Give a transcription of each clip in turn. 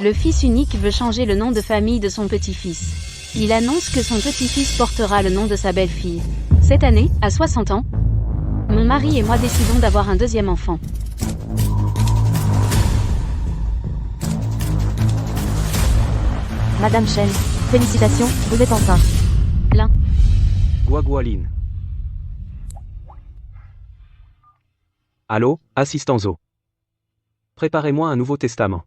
Le fils unique veut changer le nom de famille de son petit-fils. Il annonce que son petit-fils portera le nom de sa belle-fille. Cette année, à 60 ans, mon mari et moi décidons d'avoir un deuxième enfant. Madame Chen, félicitations, vous êtes enceinte. Guagualine. Allô, assistant Zo. Préparez-moi un nouveau testament.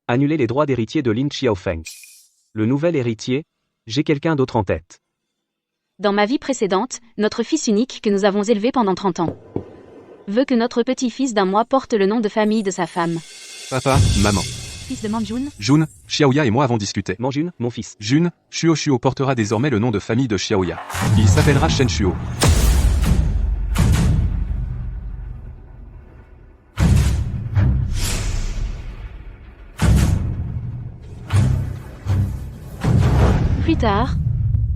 Annulez les droits d'héritier de Lin Xiaofeng. Le nouvel héritier, j'ai quelqu'un d'autre en tête. Dans ma vie précédente, notre fils unique que nous avons élevé pendant 30 ans veut que notre petit-fils d'un mois porte le nom de famille de sa femme. Papa, maman. Fils de Manjun, Jun, Xiaoya et moi avons discuté. Manjun, mon fils. Jun, Shuo portera désormais le nom de famille de Xiaoya. Il s'appellera Shen Shuo. Plus tard,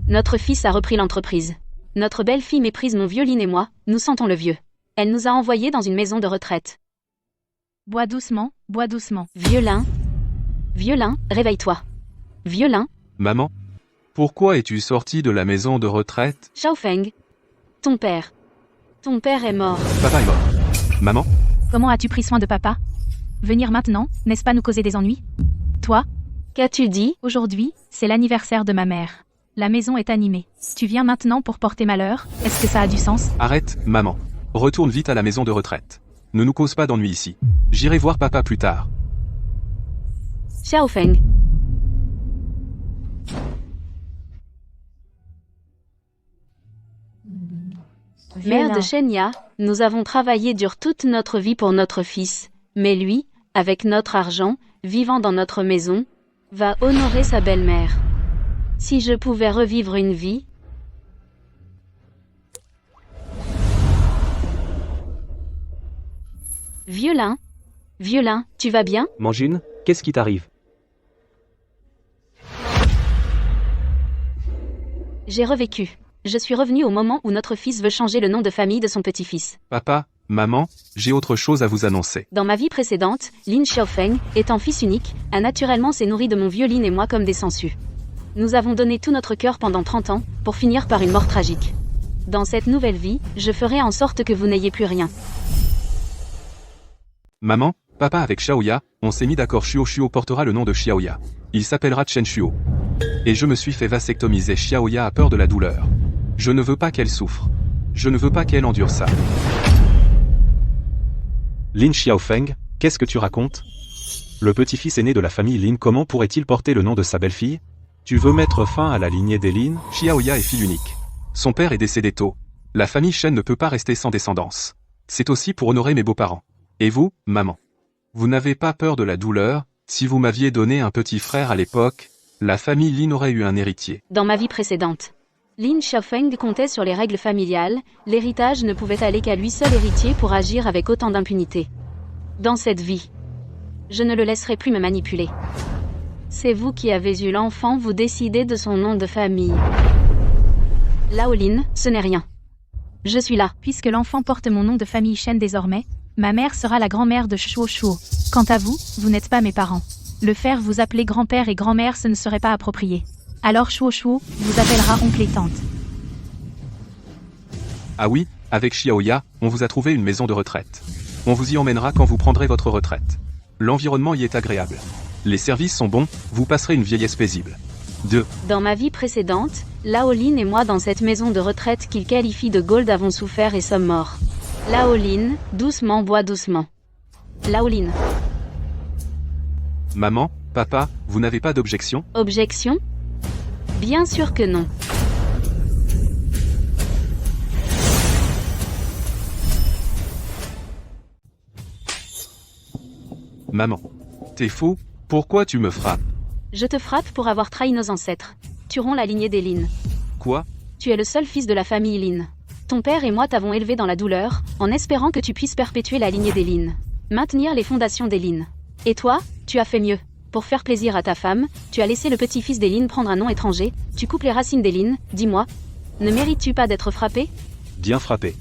notre fils a repris l'entreprise. Notre belle-fille méprise mon vieux Lin et moi, nous sentons le vieux. Elle nous a envoyés dans une maison de retraite. bois doucement, bois doucement. Violin, réveille-toi. Violin, Maman, pourquoi es-tu sortie de la maison de retraite? Xiaofeng. Ton père est mort. Papa est mort. Maman, Comment as-tu pris soin de papa? Venir maintenant, n'est-ce pas nous causer des ennuis? Toi, Qu'as-tu dit? aujourd'hui, c'est l'anniversaire de ma mère. La maison est animée. Tu viens maintenant pour porter malheur, est-ce que ça a du sens? arrête, maman. Retourne vite à la maison de retraite. Ne nous cause pas d'ennuis ici. J'irai voir papa plus tard. Xiaofeng. Mère de Shenya, nous avons travaillé dur toute notre vie pour notre fils, mais lui, avec notre argent, vivant dans notre maison, va honorer sa belle-mère. Si je pouvais revivre une vie, Violin, tu vas bien? Manjun, qu'est-ce qui t'arrive? J'ai revécu. Je suis revenu au moment où notre fils veut changer le nom de famille de son petit-fils. Papa, maman, j'ai autre chose à vous annoncer. Dans ma vie précédente, Lin Xiaofeng, étant fils unique, a naturellement s'est nourri de mon vieux Lin et moi comme des sangsues. Nous avons donné tout notre cœur pendant 30 ans, pour finir par une mort tragique. Dans cette nouvelle vie, je ferai en sorte que vous n'ayez plus rien. Maman, papa avec Xiaoya, on s'est mis d'accord. Shuo portera le nom de Xiaoya. Il s'appellera Chen Shuo. Et je me suis fait vasectomiser. Xiaoya a peur de la douleur. Je ne veux pas qu'elle souffre. Je ne veux pas qu'elle endure ça. Lin Xiaofeng, qu'est-ce que tu racontes? Le petit-fils aîné de la famille Lin, comment pourrait-il porter le nom de sa belle-fille? Tu veux mettre fin à la lignée des Lin? Xiaoya est fille unique. Son père est décédé tôt. La famille Shen ne peut pas rester sans descendance. C'est aussi pour honorer mes beaux-parents. Et vous, maman? Vous n'avez pas peur de la douleur? Si vous m'aviez donné un petit frère à l'époque, la famille Lin aurait eu un héritier. Dans ma vie précédente, Lin Xiaofeng comptait sur les règles familiales, l'héritage ne pouvait aller qu'à lui seul héritier pour agir avec autant d'impunité. Dans cette vie, je ne le laisserai plus me manipuler. C'est vous qui avez eu l'enfant, vous décidez de son nom de famille. Lao Lin, ce n'est rien. Je suis là. Puisque l'enfant porte mon nom de famille Shen désormais, ma mère sera la grand-mère de Shuo. Quant à vous, vous n'êtes pas mes parents. Le faire vous appeler grand-père et grand-mère, ce ne serait pas approprié. Alors Shuo vous appellera oncle et tante. Ah oui, avec Xiaoya, on vous a trouvé une maison de retraite. On vous y emmènera quand vous prendrez votre retraite. L'environnement y est agréable. Les services sont bons, vous passerez une vieillesse paisible. 2. Dans ma vie précédente, Lao Lin et moi dans cette maison de retraite qu'il qualifie de Gold avons souffert et sommes morts. Lao Lin, doucement, bois doucement. Lao Lin. Maman, papa, vous n'avez pas d'objection? Objection? Bien sûr que non. Maman. T'es fou? Pourquoi tu me frappes? Je te frappe pour avoir trahi nos ancêtres. Tu romps la lignée des Lin. Quoi? Tu es le seul fils de la famille Lin. Ton père et moi t'avons élevé dans la douleur, en espérant que tu puisses perpétuer la lignée des Lin. Maintenir les fondations des Lin. Et toi, tu as fait mieux. Pour faire plaisir à ta femme, tu as laissé le petit-fils des Lin prendre un nom étranger, tu coupes les racines des Lin, dis-moi. Ne mérites-tu pas d'être frappé? Bien frappé.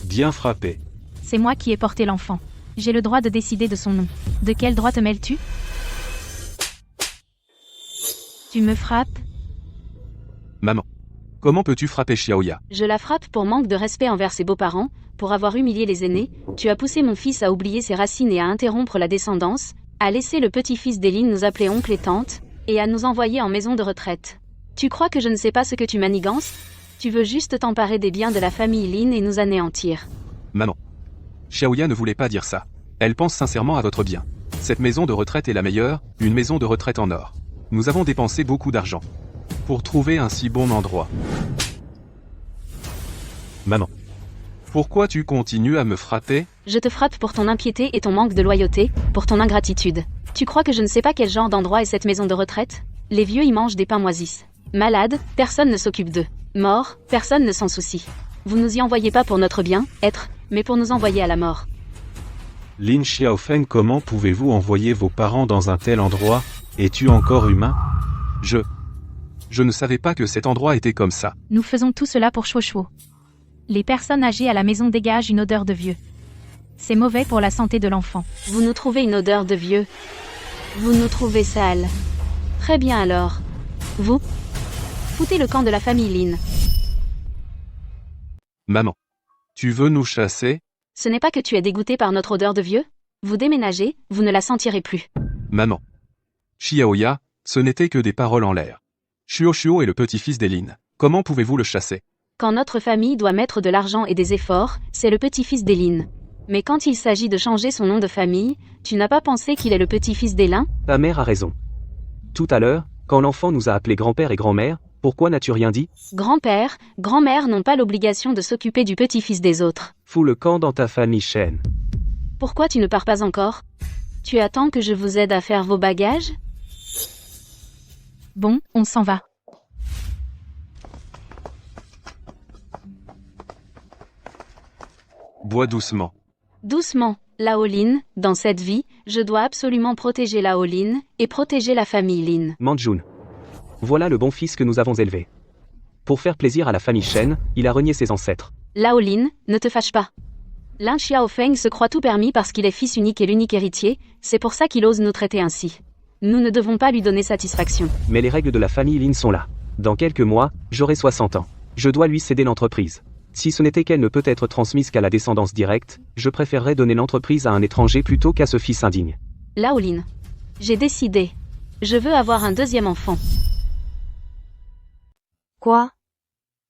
Bien frappé. C'est moi qui ai porté l'enfant. J'ai le droit de décider de son nom. De quel droit te mêles-tu? Tu me frappes? Maman. Comment peux-tu frapper Xiaoya? Je la frappe pour manque de respect envers ses beaux-parents, pour avoir humilié les aînés, tu as poussé mon fils à oublier ses racines et à interrompre la descendance, à laisser le petit-fils d'Eline nous appeler oncle et tante, et à nous envoyer en maison de retraite. Tu crois que je ne sais pas ce que tu manigances? Tu veux juste t'emparer des biens de la famille Lin et nous anéantir. Maman. Xiaoya ne voulait pas dire ça. Elle pense sincèrement à votre bien. Cette maison de retraite est la meilleure, une maison de retraite en or. Nous avons dépensé beaucoup d'argent pour trouver un si bon endroit. Maman. Pourquoi tu continues à me frapper? Je te frappe pour ton impiété et ton manque de loyauté, pour ton ingratitude. Tu crois que je ne sais pas quel genre d'endroit est cette maison de retraite? Les vieux y mangent des pains moisis. Malades, personne ne s'occupe d'eux. Morts, personne ne s'en soucie. Vous nous y envoyez pas pour notre bien-être, mais pour nous envoyer à la mort. Lin Xiaofeng, comment pouvez-vous envoyer vos parents dans un tel endroit? Es-tu encore humain? Je ne savais pas que cet endroit était comme ça. Nous faisons tout cela pour Shuo. Les personnes âgées à la maison dégagent une odeur de vieux. C'est mauvais pour la santé de l'enfant. Vous nous trouvez une odeur de vieux. Vous nous trouvez sales. Très bien alors. Vous foutez le camp de la famille Lin. Maman. Tu veux nous chasser? Ce n'est pas que tu es dégoûté par notre odeur de vieux? Vous déménagez, vous ne la sentirez plus. Maman. Xiaoya, ce n'était que des paroles en l'air. Shuo est le petit-fils d'Eline. Comment pouvez-vous le chasser? Quand notre famille doit mettre de l'argent et des efforts, c'est le petit-fils d'Eline. Mais quand il s'agit de changer son nom de famille, tu n'as pas pensé qu'il est le petit-fils d'Elin? Ta mère a raison. Tout à l'heure, quand l'enfant nous a appelés grand-père et grand-mère, pourquoi n'as-tu rien dit? Grand-père, grand-mère n'ont pas l'obligation de s'occuper du petit-fils des autres. Fous le camp dans ta famille Shen. Pourquoi tu ne pars pas encore? Tu attends que je vous aide à faire vos bagages? Bon, on s'en va. Bois doucement. Doucement, Laolin, dans cette vie, je dois absolument protéger Laolin et protéger la famille Lin. Manjun. Voilà le bon fils que nous avons élevé. Pour faire plaisir à la famille Shen, il a renié ses ancêtres. Laolin, ne te fâche pas. Lin Xiaofeng se croit tout permis parce qu'il est fils unique et l'unique héritier, c'est pour ça qu'il ose nous traiter ainsi. Nous ne devons pas lui donner satisfaction. Mais les règles de la famille Lin sont là. Dans quelques mois, j'aurai 60 ans. Je dois lui céder l'entreprise. Si ce n'était qu'elle ne peut être transmise qu'à la descendance directe, je préférerais donner l'entreprise à un étranger plutôt qu'à ce fils indigne. Laolin. J'ai décidé. Je veux avoir un deuxième enfant. Quoi?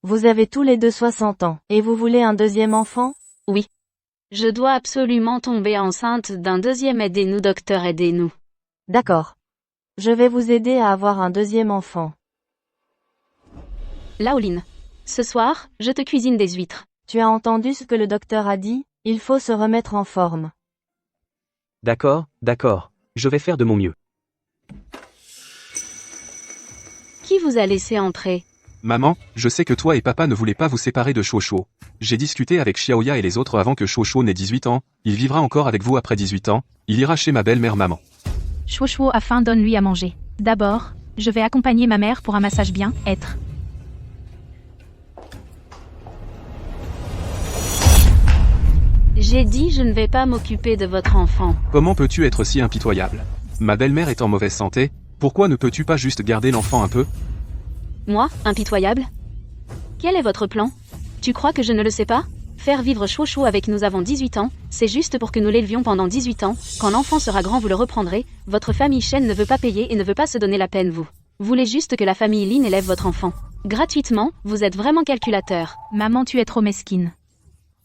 Vous avez tous les deux 60 ans, et vous voulez un deuxième enfant? Oui. Je dois absolument tomber enceinte d'un deuxième, aidez-nous docteur, aidez-nous. D'accord. Je vais vous aider à avoir un deuxième enfant. Laolin. Ce soir, je te cuisine des huîtres. Tu as entendu ce que le docteur a dit? Il faut se remettre en forme. D'accord, je vais faire de mon mieux. Qui vous a laissé entrer? Maman, je sais que toi et papa ne voulaient pas vous séparer de Shuo. J'ai discuté avec Xiaoya et les autres avant que Shuo n'ait 18 ans, il vivra encore avec vous après 18 ans, il ira chez ma belle-mère maman. Shuo a faim, donne-lui à manger. D'abord, je vais accompagner ma mère pour un massage bien-être. J'ai dit je ne vais pas m'occuper de votre enfant. Comment peux-tu être si impitoyable? Ma belle-mère est en mauvaise santé, pourquoi ne peux-tu pas juste garder l'enfant un peu? Moi, impitoyable? Quel est votre plan? Tu crois que je ne le sais pas? Faire vivre Shuo avec nous avant 18 ans, c'est juste pour que nous l'élevions pendant 18 ans, quand l'enfant sera grand vous le reprendrez, votre famille Shen ne veut pas payer et ne veut pas se donner la peine vous. Voulez juste que la famille Lin élève votre enfant. Gratuitement, vous êtes vraiment calculateur. Maman, tu es trop mesquine.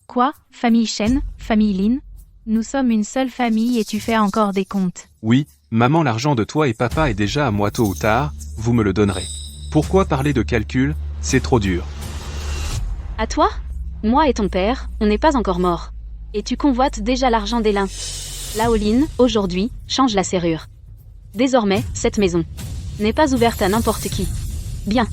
Quoi? Famille Shen? Famille Lin? Nous sommes une seule famille et tu fais encore des comptes. Oui, maman, l'argent de toi et papa est déjà à moi tôt ou tard, vous me le donnerez. Pourquoi parler de calcul? C'est trop dur. À toi? Moi et ton père, on n'est pas encore morts. Et tu convoites déjà l'argent des Lin. Laolin, aujourd'hui, change la serrure. Désormais, cette maison n'est pas ouverte à n'importe qui. Bien.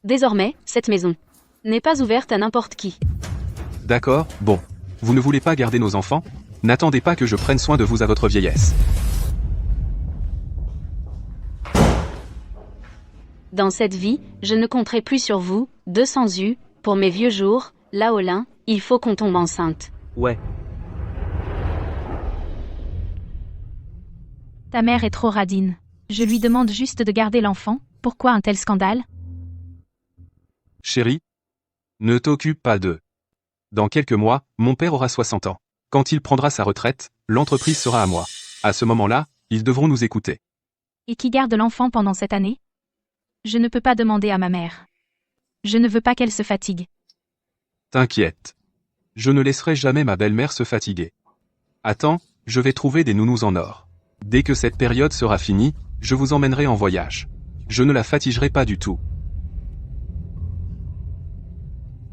Désormais, cette maison n'est pas ouverte à n'importe qui. D'accord, bon. Vous ne voulez pas garder nos enfants? N'attendez pas que je prenne soin de vous à votre vieillesse. Dans cette vie, je ne compterai plus sur vous, 200 U, pour mes vieux jours, Laolin, il faut qu'on tombe enceinte. Ouais. Ta mère est trop radine. Je lui demande juste de garder l'enfant, pourquoi un tel scandale? Chérie, ne t'occupe pas d'eux. Dans quelques mois, mon père aura 60 ans. Quand il prendra sa retraite, l'entreprise sera à moi. À ce moment-là, ils devront nous écouter. Et qui garde l'enfant pendant cette année? Je ne peux pas demander à ma mère. Je ne veux pas qu'elle se fatigue. T'inquiète. Je ne laisserai jamais ma belle-mère se fatiguer. Attends, je vais trouver des nounous en or. Dès que cette période sera finie, je vous emmènerai en voyage. Je ne la fatigerai pas du tout.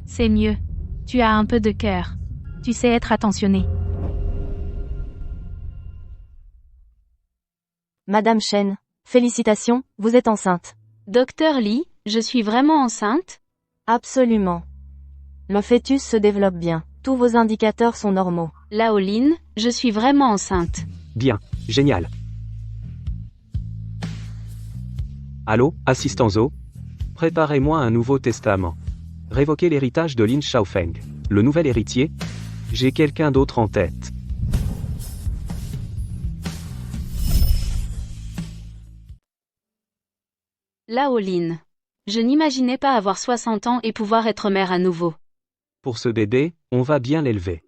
C'est mieux. Tu as un peu de cœur. Tu sais être attentionné. Madame Chen, félicitations, vous êtes enceinte. Docteur Lee, je suis vraiment enceinte? Absolument. Le fœtus se développe bien. Tous vos indicateurs sont normaux. Lao Lin, je suis vraiment enceinte. Bien, génial. Allô, assistant Zo? Préparez-moi un nouveau testament. Révoquez l'héritage de Lin Shaofeng. Le nouvel héritier? J'ai quelqu'un d'autre en tête. Lao Lin. Je n'imaginais pas avoir 60 ans et pouvoir être mère à nouveau. Pour ce bébé, on va bien l'élever.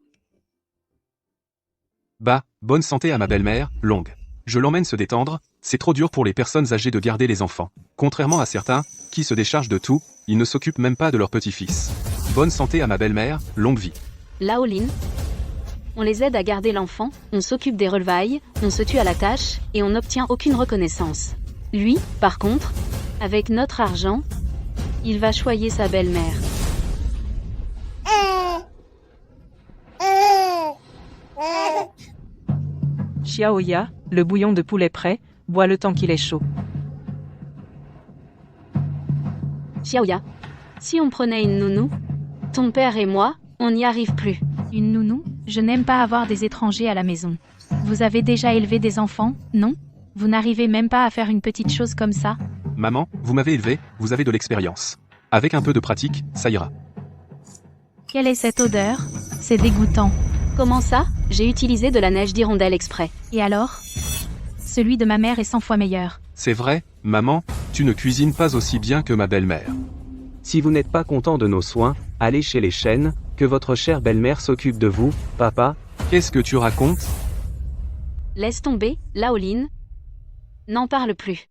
Bah, bonne santé à ma belle-mère, Long. Je l'emmène se détendre, c'est trop dur pour les personnes âgées de garder les enfants. Contrairement à certains, qui se déchargent de tout, ils ne s'occupent même pas de leur petit-fils. Bonne santé à ma belle-mère, longue vie. Lao Lin. On les aide à garder l'enfant, on s'occupe des relevailles, on se tue à la tâche, et on n'obtient aucune reconnaissance. Lui, par contre, avec notre argent, il va choyer sa belle-mère. Xiaoya, le bouillon de poulet prêt, bois le temps qu'il est chaud. Xiaoya. Si on prenait une nounou, ton père et moi, on n'y arrive plus. Une nounou? Je n'aime pas avoir des étrangers à la maison. Vous avez déjà élevé des enfants, non? Vous n'arrivez même pas à faire une petite chose comme ça? Maman, vous m'avez élevé, vous avez de l'expérience. Avec un peu de pratique, ça ira. Quelle est cette odeur? C'est dégoûtant. Comment ça? J'ai utilisé de la neige d'hirondelle exprès. Et alors? Celui de ma mère est 100 fois meilleur. C'est vrai, maman, tu ne cuisines pas aussi bien que ma belle-mère. Si vous n'êtes pas content de nos soins, allez chez les Chen, que votre chère belle-mère s'occupe de vous, papa. Qu'est-ce que tu racontes? Laisse tomber, Lao Lin. N'en parle plus.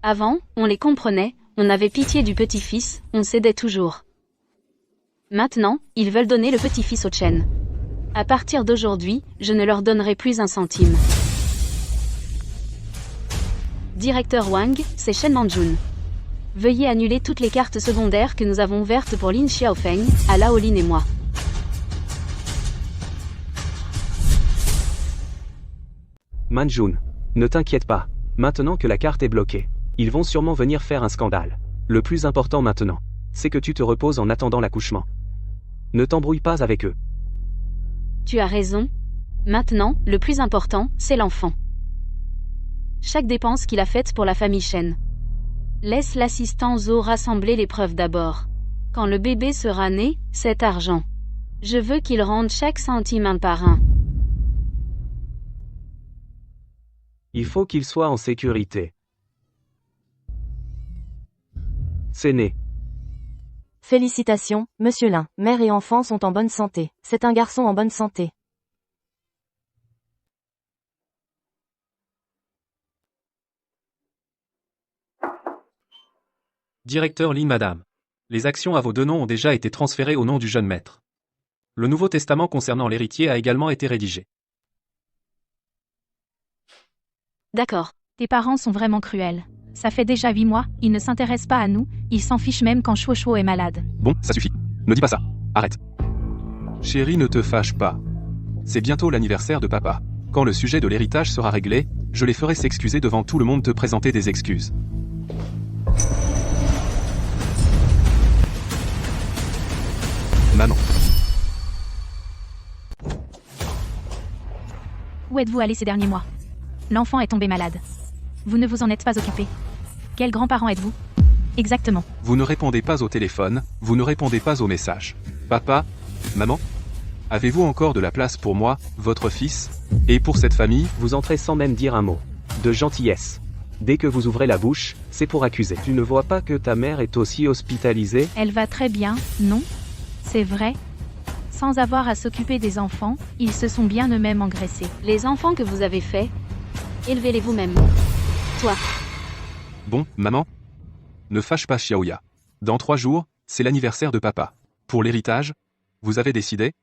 Avant, on les comprenait, on avait pitié du petit-fils, on s'aidait toujours. Maintenant, ils veulent donner le petit-fils aux Chen. À partir d'aujourd'hui, je ne leur donnerai plus un centime. Directeur Wang, c'est Shen Manjun. Veuillez annuler toutes les cartes secondaires que nous avons ouvertes pour Lin Xiaofeng, à Lao Lin et moi. Manjun, ne t'inquiète pas. Maintenant que la carte est bloquée, ils vont sûrement venir faire un scandale. Le plus important maintenant, c'est que tu te reposes en attendant l'accouchement. Ne t'embrouille pas avec eux. Tu as raison. Maintenant, le plus important, c'est l'enfant. Chaque dépense qu'il a faite pour la famille Chen. Laisse l'assistant Zo rassembler les preuves d'abord. Quand le bébé sera né, cet argent. Je veux qu'il rende chaque centime un par un. Il faut qu'il soit en sécurité. C'est né. Félicitations, monsieur Lin. Mère et enfant sont en bonne santé. C'est un garçon en bonne santé. Directeur Lin, madame. Les actions à vos deux noms ont déjà été transférées au nom du jeune maître. Le nouveau testament concernant l'héritier a également été rédigé. D'accord. Tes parents sont vraiment cruels. Ça fait déjà 8 mois, ils ne s'intéressent pas à nous, ils s'en fichent même quand Chuo est malade. Bon, ça suffit. Ne dis pas ça. Arrête. Chérie, ne te fâche pas. C'est bientôt l'anniversaire de papa. Quand le sujet de l'héritage sera réglé, je les ferai s'excuser devant tout le monde, te présenter des excuses. Maman. Où êtes-vous allé ces derniers mois? L'enfant est tombé malade. Vous ne vous en êtes pas occupé. Quels grands-parents êtes-vous? Exactement. Vous ne répondez pas au téléphone, vous ne répondez pas aux messages. Papa, maman, Avez-vous encore de la place pour moi, votre fils, et pour cette famille? Vous entrez sans même dire un mot. De gentillesse. Dès que vous ouvrez la bouche, c'est pour accuser. Tu ne vois pas que ta mère est aussi hospitalisée? Elle va très bien, non? C'est vrai? Sans avoir à s'occuper des enfants, ils se sont bien eux-mêmes engraissés. Les enfants que vous avez faits, élevez-les vous-même. Toi, Bon, maman? Ne fâche pas Xiaoya. Dans 3 jours, c'est l'anniversaire de papa. Pour l'héritage, vous avez décidé?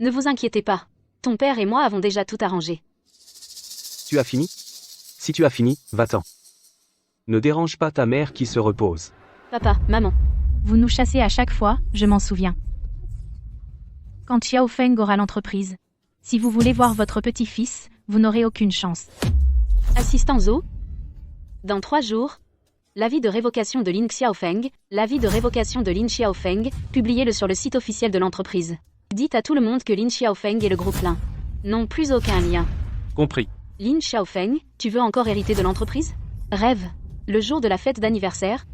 ne vous inquiétez pas. Ton père et moi avons déjà tout arrangé. Tu as fini? Si tu as fini, va-t'en. Ne dérange pas ta mère qui se repose. Papa, maman, Vous nous chassez à chaque fois, je m'en souviens. Quand Xiao Feng aura l'entreprise. Si vous voulez voir votre petit-fils, vous n'aurez aucune chance. assistant Zhou. Dans 3 jours, l'avis de révocation de Lin Xiaofeng, l'avis de révocation de Lin Xiaofeng, publiez-le sur le site officiel de l'entreprise. Dites à tout le monde que Lin Xiaofeng et le groupe Lin n'ont plus aucun lien. Compris. Lin Xiaofeng, tu veux encore hériter de l'entreprise? Rêve. Le jour de la fête d'anniversaire,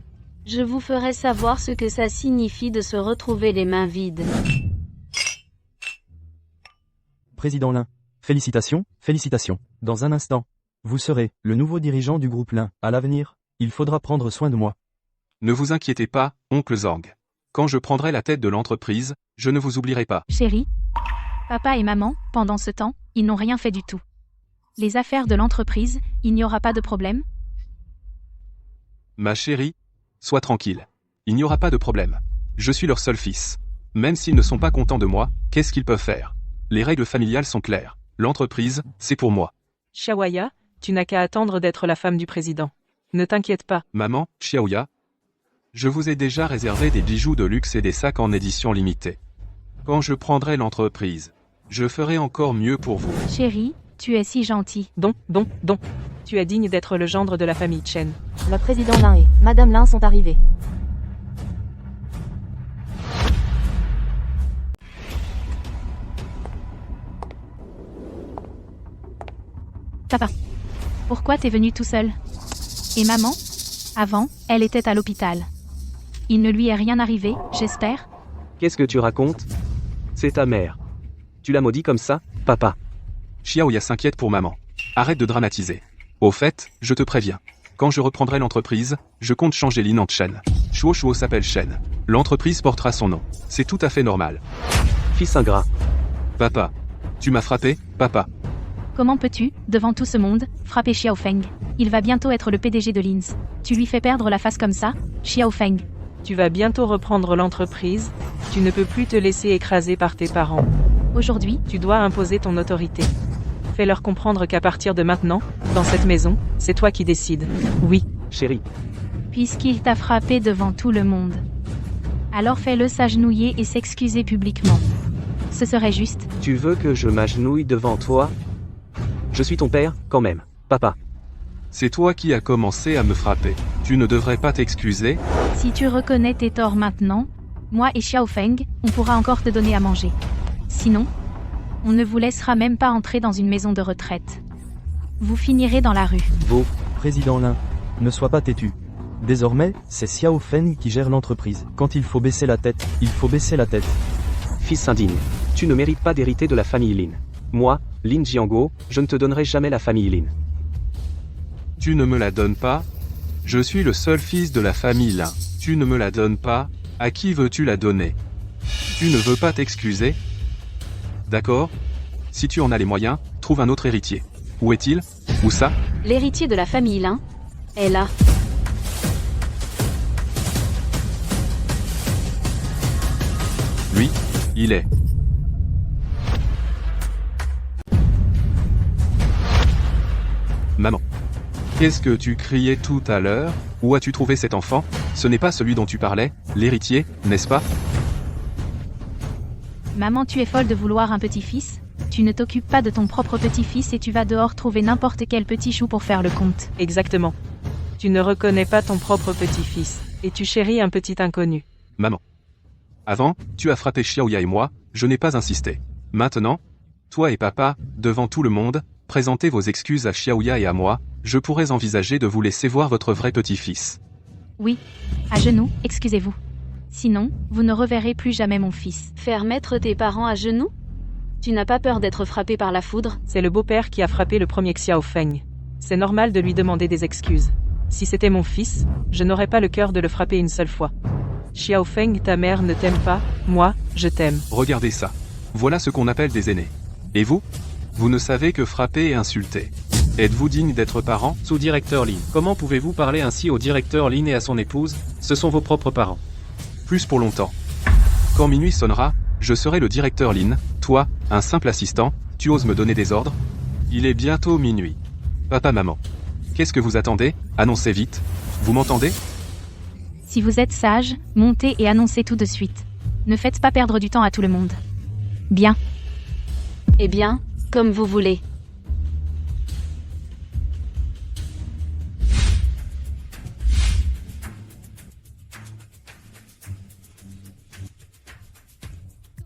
je vous ferai savoir ce que ça signifie de se retrouver les mains vides. Président Lin. Félicitations, félicitations. Dans un instant, vous serez le nouveau dirigeant du groupe Lin. À l'avenir, il faudra prendre soin de moi. Ne vous inquiétez pas, oncle Zhang. Quand je prendrai la tête de l'entreprise, je ne vous oublierai pas. Chérie, papa et maman, pendant ce temps, ils n'ont rien fait du tout. Les affaires de l'entreprise, il n'y aura pas de problème? Ma chérie, sois tranquille. Il n'y aura pas de problème. Je suis leur seul fils. Même s'ils ne sont pas contents de moi, qu'est-ce qu'ils peuvent faire? Les règles familiales sont claires. L'entreprise, c'est pour moi. Xiaoya, tu n'as qu'à attendre d'être la femme du président. Ne t'inquiète pas. Maman, Xiaoya, je vous ai déjà réservé des bijoux de luxe et des sacs en édition limitée. Quand je prendrai l'entreprise, je ferai encore mieux pour vous. Chérie, tu es si gentil. Donc. Tu es digne d'être le gendre de la famille Chen. Le président Lin et Madame Lin sont arrivés. Papa, pourquoi t'es venu tout seul? Et maman? Avant, elle était à l'hôpital. Il ne lui est rien arrivé, j'espère? Qu'est-ce que tu racontes? C'est ta mère. Tu l'as maudit comme ça, papa? Xiaoya s'inquiète pour maman. Arrête de dramatiser. Au fait, je te préviens. Quand je reprendrai l'entreprise, je compte changer Lin en Chen. Shuo s'appelle Chen. L'entreprise portera son nom. C'est tout à fait normal. Fils ingrat. Papa. Tu m'as frappé, papa. Comment peux-tu, devant tout ce monde, frapper Xiao Feng? Il va bientôt être le PDG de Lins. Tu lui fais perdre la face comme ça, Xiao Feng? Tu vas bientôt reprendre l'entreprise. Tu ne peux plus te laisser écraser par tes parents. Aujourd'hui, Tu dois imposer ton autorité. Fais-leur comprendre qu'à partir de maintenant, dans cette maison, c'est toi qui décides. Oui. Chérie. puisqu'il t'a frappé devant tout le monde. Alors fais-le s'agenouiller et s'excuser publiquement. Ce serait juste. Tu veux que je m'agenouille devant toi? Je suis ton père, quand même, papa. C'est toi qui as commencé à me frapper. Tu ne devrais pas t'excuser. Si tu reconnais tes torts maintenant, moi et Xiao Feng, on pourra encore te donner à manger. Sinon, on ne vous laissera même pas entrer dans une maison de retraite. Vous finirez dans la rue. Vous, président Lin, ne sois pas têtu. Désormais, c'est Xiao Feng qui gère l'entreprise. Quand il faut baisser la tête, il faut baisser la tête. Fils indigne, tu ne mérites pas d'hériter de la famille Lin. Moi, Lin Jianguo, je ne te donnerai jamais la famille Lin. Tu ne me la donnes pas? Je suis le seul fils de la famille Lin. Tu ne me la donnes pas? À qui veux-tu la donner? Tu ne veux pas t'excuser? D'accord? Si tu en as les moyens, trouve un autre héritier. Où est-il? Où ça? L'héritier de la famille Lin est là. Lui, il est. Maman. Qu'est-ce que tu criais tout à l'heure? Où as-tu trouvé cet enfant? Ce n'est pas celui dont tu parlais, l'héritier, n'est-ce pas? Maman, tu es folle de vouloir un petit-fils? Tu ne t'occupes pas de ton propre petit-fils et tu vas dehors trouver n'importe quel petit chou pour faire le compte. Exactement. Tu ne reconnais pas ton propre petit-fils, et tu chéris un petit inconnu. Maman. Avant, tu as frappé Xiaoya et moi, je n'ai pas insisté. Maintenant, toi et papa, devant tout le monde, présentez vos excuses à Xiaoya et à moi, je pourrais envisager de vous laisser voir votre vrai petit-fils. Oui. À genoux, excusez-vous. Sinon, vous ne reverrez plus jamais mon fils. Faire mettre tes parents à genoux? Tu n'as pas peur d'être frappé par la foudre? C'est le beau-père qui a frappé le premier Xiao Feng. C'est normal de lui demander des excuses. Si c'était mon fils, je n'aurais pas le cœur de le frapper une seule fois. Xiao Feng, ta mère ne t'aime pas, moi, je t'aime. Regardez ça. Voilà ce qu'on appelle des aînés. Et vous? Vous ne savez que frapper et insulter. Êtes-vous digne d'être parent? Sous-directeur Lin, comment pouvez-vous parler ainsi au directeur Lin et à son épouse? Ce sont vos propres parents. Plus pour longtemps. Quand minuit sonnera, je serai le directeur Lin, toi, un simple assistant, tu oses me donner des ordres? Il est bientôt minuit. Papa, maman. Qu'est-ce que vous attendez? Annoncez vite. Vous m'entendez? Si vous êtes sage, montez et annoncez tout de suite. Ne faites pas perdre du temps à tout le monde. Bien. Eh bien, comme vous voulez.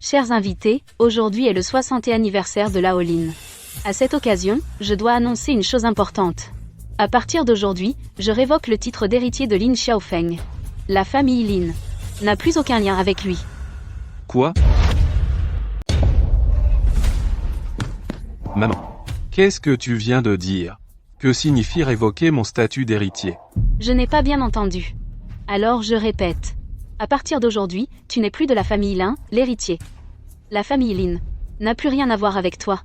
Chers invités, aujourd'hui est le 60e anniversaire de Lao Lin. À cette occasion, je dois annoncer une chose importante. À partir d'aujourd'hui, je révoque le titre d'héritier de Lin Xiaofeng. La famille Lin n'a plus aucun lien avec lui. Quoi? Maman. Qu'est-ce que tu viens de dire? Que signifie révoquer mon statut d'héritier? Je n'ai pas bien entendu. Alors je répète. À partir d'aujourd'hui, tu n'es plus de la famille Lin, l'héritier. La famille Lin n'a plus rien à voir avec toi.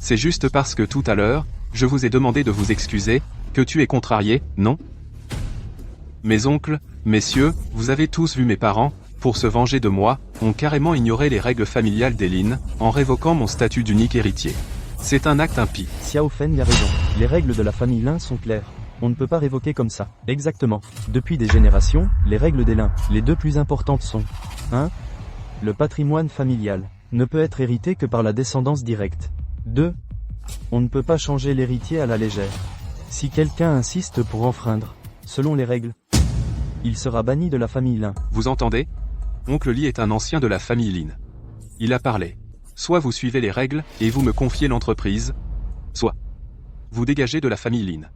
C'est juste parce que tout à l'heure, je vous ai demandé de vous excuser, que tu es contrarié, non? Mes oncles, messieurs, vous avez tous vu mes parents, pour se venger de moi, ont carrément ignoré les règles familiales des Lin, en révoquant mon statut d'unique héritier. C'est un acte impie. Xiao Feng a raison. Les règles de la famille Lin sont claires. On ne peut pas révoquer comme ça. Exactement. Depuis des générations, les règles des Lin, les deux plus importantes sont 1. Le patrimoine familial ne peut être hérité que par la descendance directe. 2. On ne peut pas changer l'héritier à la légère. Si quelqu'un insiste pour enfreindre, selon les règles, il sera banni de la famille Lin. Vous entendez? Oncle Li est un ancien de la famille Lin. Il a parlé. Soit vous suivez les règles, et vous me confiez l'entreprise, soit vous dégagez de la famille Lin.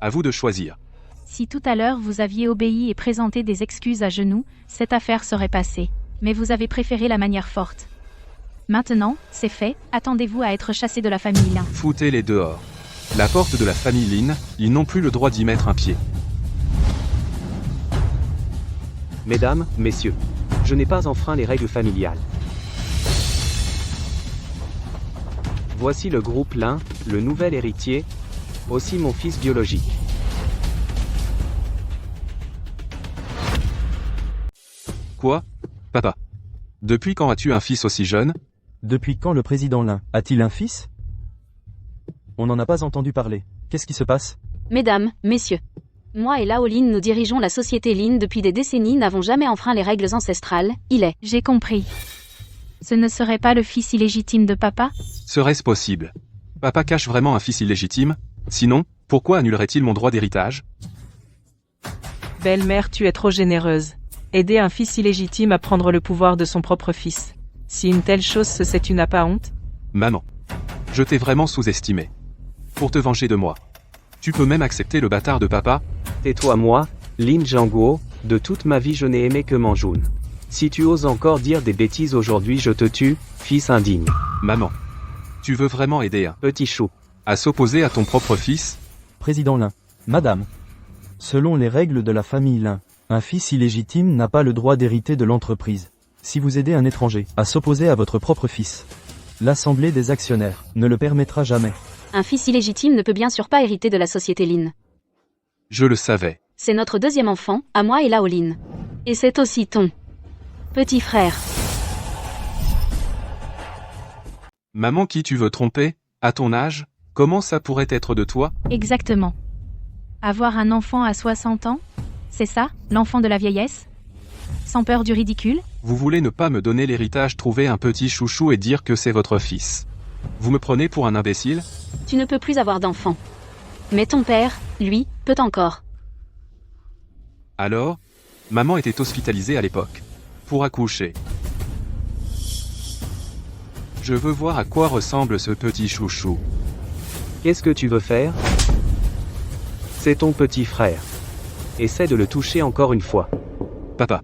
À vous de choisir. Si tout à l'heure vous aviez obéi et présenté des excuses à genoux, cette affaire serait passée. Mais vous avez préféré la manière forte. Maintenant, c'est fait, attendez-vous à être chassé de la famille Lin. Foutez-les dehors. La porte de la famille Lin, ils n'ont plus le droit d'y mettre un pied. Mesdames, messieurs, je n'ai pas enfreint les règles familiales. Voici le groupe Lin, le nouvel héritier, aussi mon fils biologique. Quoi? Papa. Depuis quand as-tu un fils aussi jeune? Depuis quand le président Lin a-t-il un fils? On n'en a pas entendu parler. Qu'est-ce qui se passe? Mesdames, messieurs. Moi et Lao Lin nous dirigeons la société Lin depuis des décennies, n'avons jamais enfreint les règles ancestrales, il est. J'ai compris. Ce ne serait pas le fils illégitime de papa? Serait-ce possible? Papa cache vraiment un fils illégitime? Sinon, pourquoi annulerait-il mon droit d'héritage? Belle-mère, tu es trop généreuse. Aider un fils illégitime à prendre le pouvoir de son propre fils. Si une telle chose se sait, tu n'as pas honte? Maman. Je t'ai vraiment sous-estimé. Pour te venger de moi. Tu peux même accepter le bâtard de papa? Tais-toi moi, Lin Zhangguo, de toute ma vie je n'ai aimé que Manjun. Si tu oses encore dire des bêtises aujourd'hui je te tue, fils indigne. Maman. Tu veux vraiment aider un Petit chou. à s'opposer à ton propre fils? Président Lin. Madame. Selon les règles de la famille Lin, un fils illégitime n'a pas le droit d'hériter de l'entreprise. Si vous aidez un étranger à s'opposer à votre propre fils, l'Assemblée des actionnaires ne le permettra jamais. Un fils illégitime ne peut bien sûr pas hériter de la société Lin. Je le savais. C'est notre deuxième enfant, à moi et Lao Lin. Et c'est aussi ton petit frère. Maman, qui tu veux tromper? À ton âge? Comment ça pourrait être de toi? Exactement. Avoir un enfant à 60 ans? C'est ça, l'enfant de la vieillesse? Sans peur du ridicule? Vous voulez ne pas me donner l'héritage, trouver un petit chouchou et dire que c'est votre fils. Vous me prenez pour un imbécile? Tu ne peux plus avoir d'enfant. Mais ton père, lui, peut encore. Alors? Maman était hospitalisée à l'époque. Pour accoucher. Je veux voir à quoi ressemble ce petit chouchou. Qu'est-ce que tu veux faire? C'est ton petit frère. Essaie de le toucher encore une fois. Papa.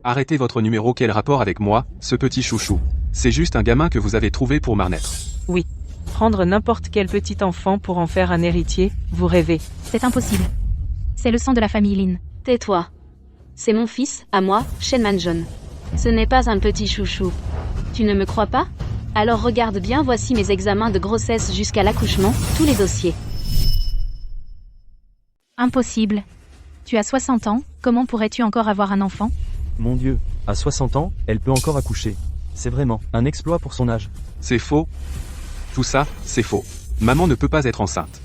Arrêtez votre numéro, quel rapport avec moi, ce petit chouchou? C'est juste un gamin que vous avez trouvé pour m'arnaître. Oui. Prendre n'importe quel petit enfant pour en faire un héritier, vous rêvez. C'est impossible. C'est le sang de la famille Lin. Tais-toi. C'est mon fils, à moi, Shen Manjon. Ce n'est pas un petit chouchou. Tu ne me crois pas? Alors regarde bien, voici mes examens de grossesse jusqu'à l'accouchement, tous les dossiers. Impossible. Tu as 60 ans, comment pourrais-tu encore avoir un enfant? Mon Dieu, à 60 ans, elle peut encore accoucher. C'est vraiment un exploit pour son âge. C'est faux. Tout ça, c'est faux. Maman ne peut pas être enceinte.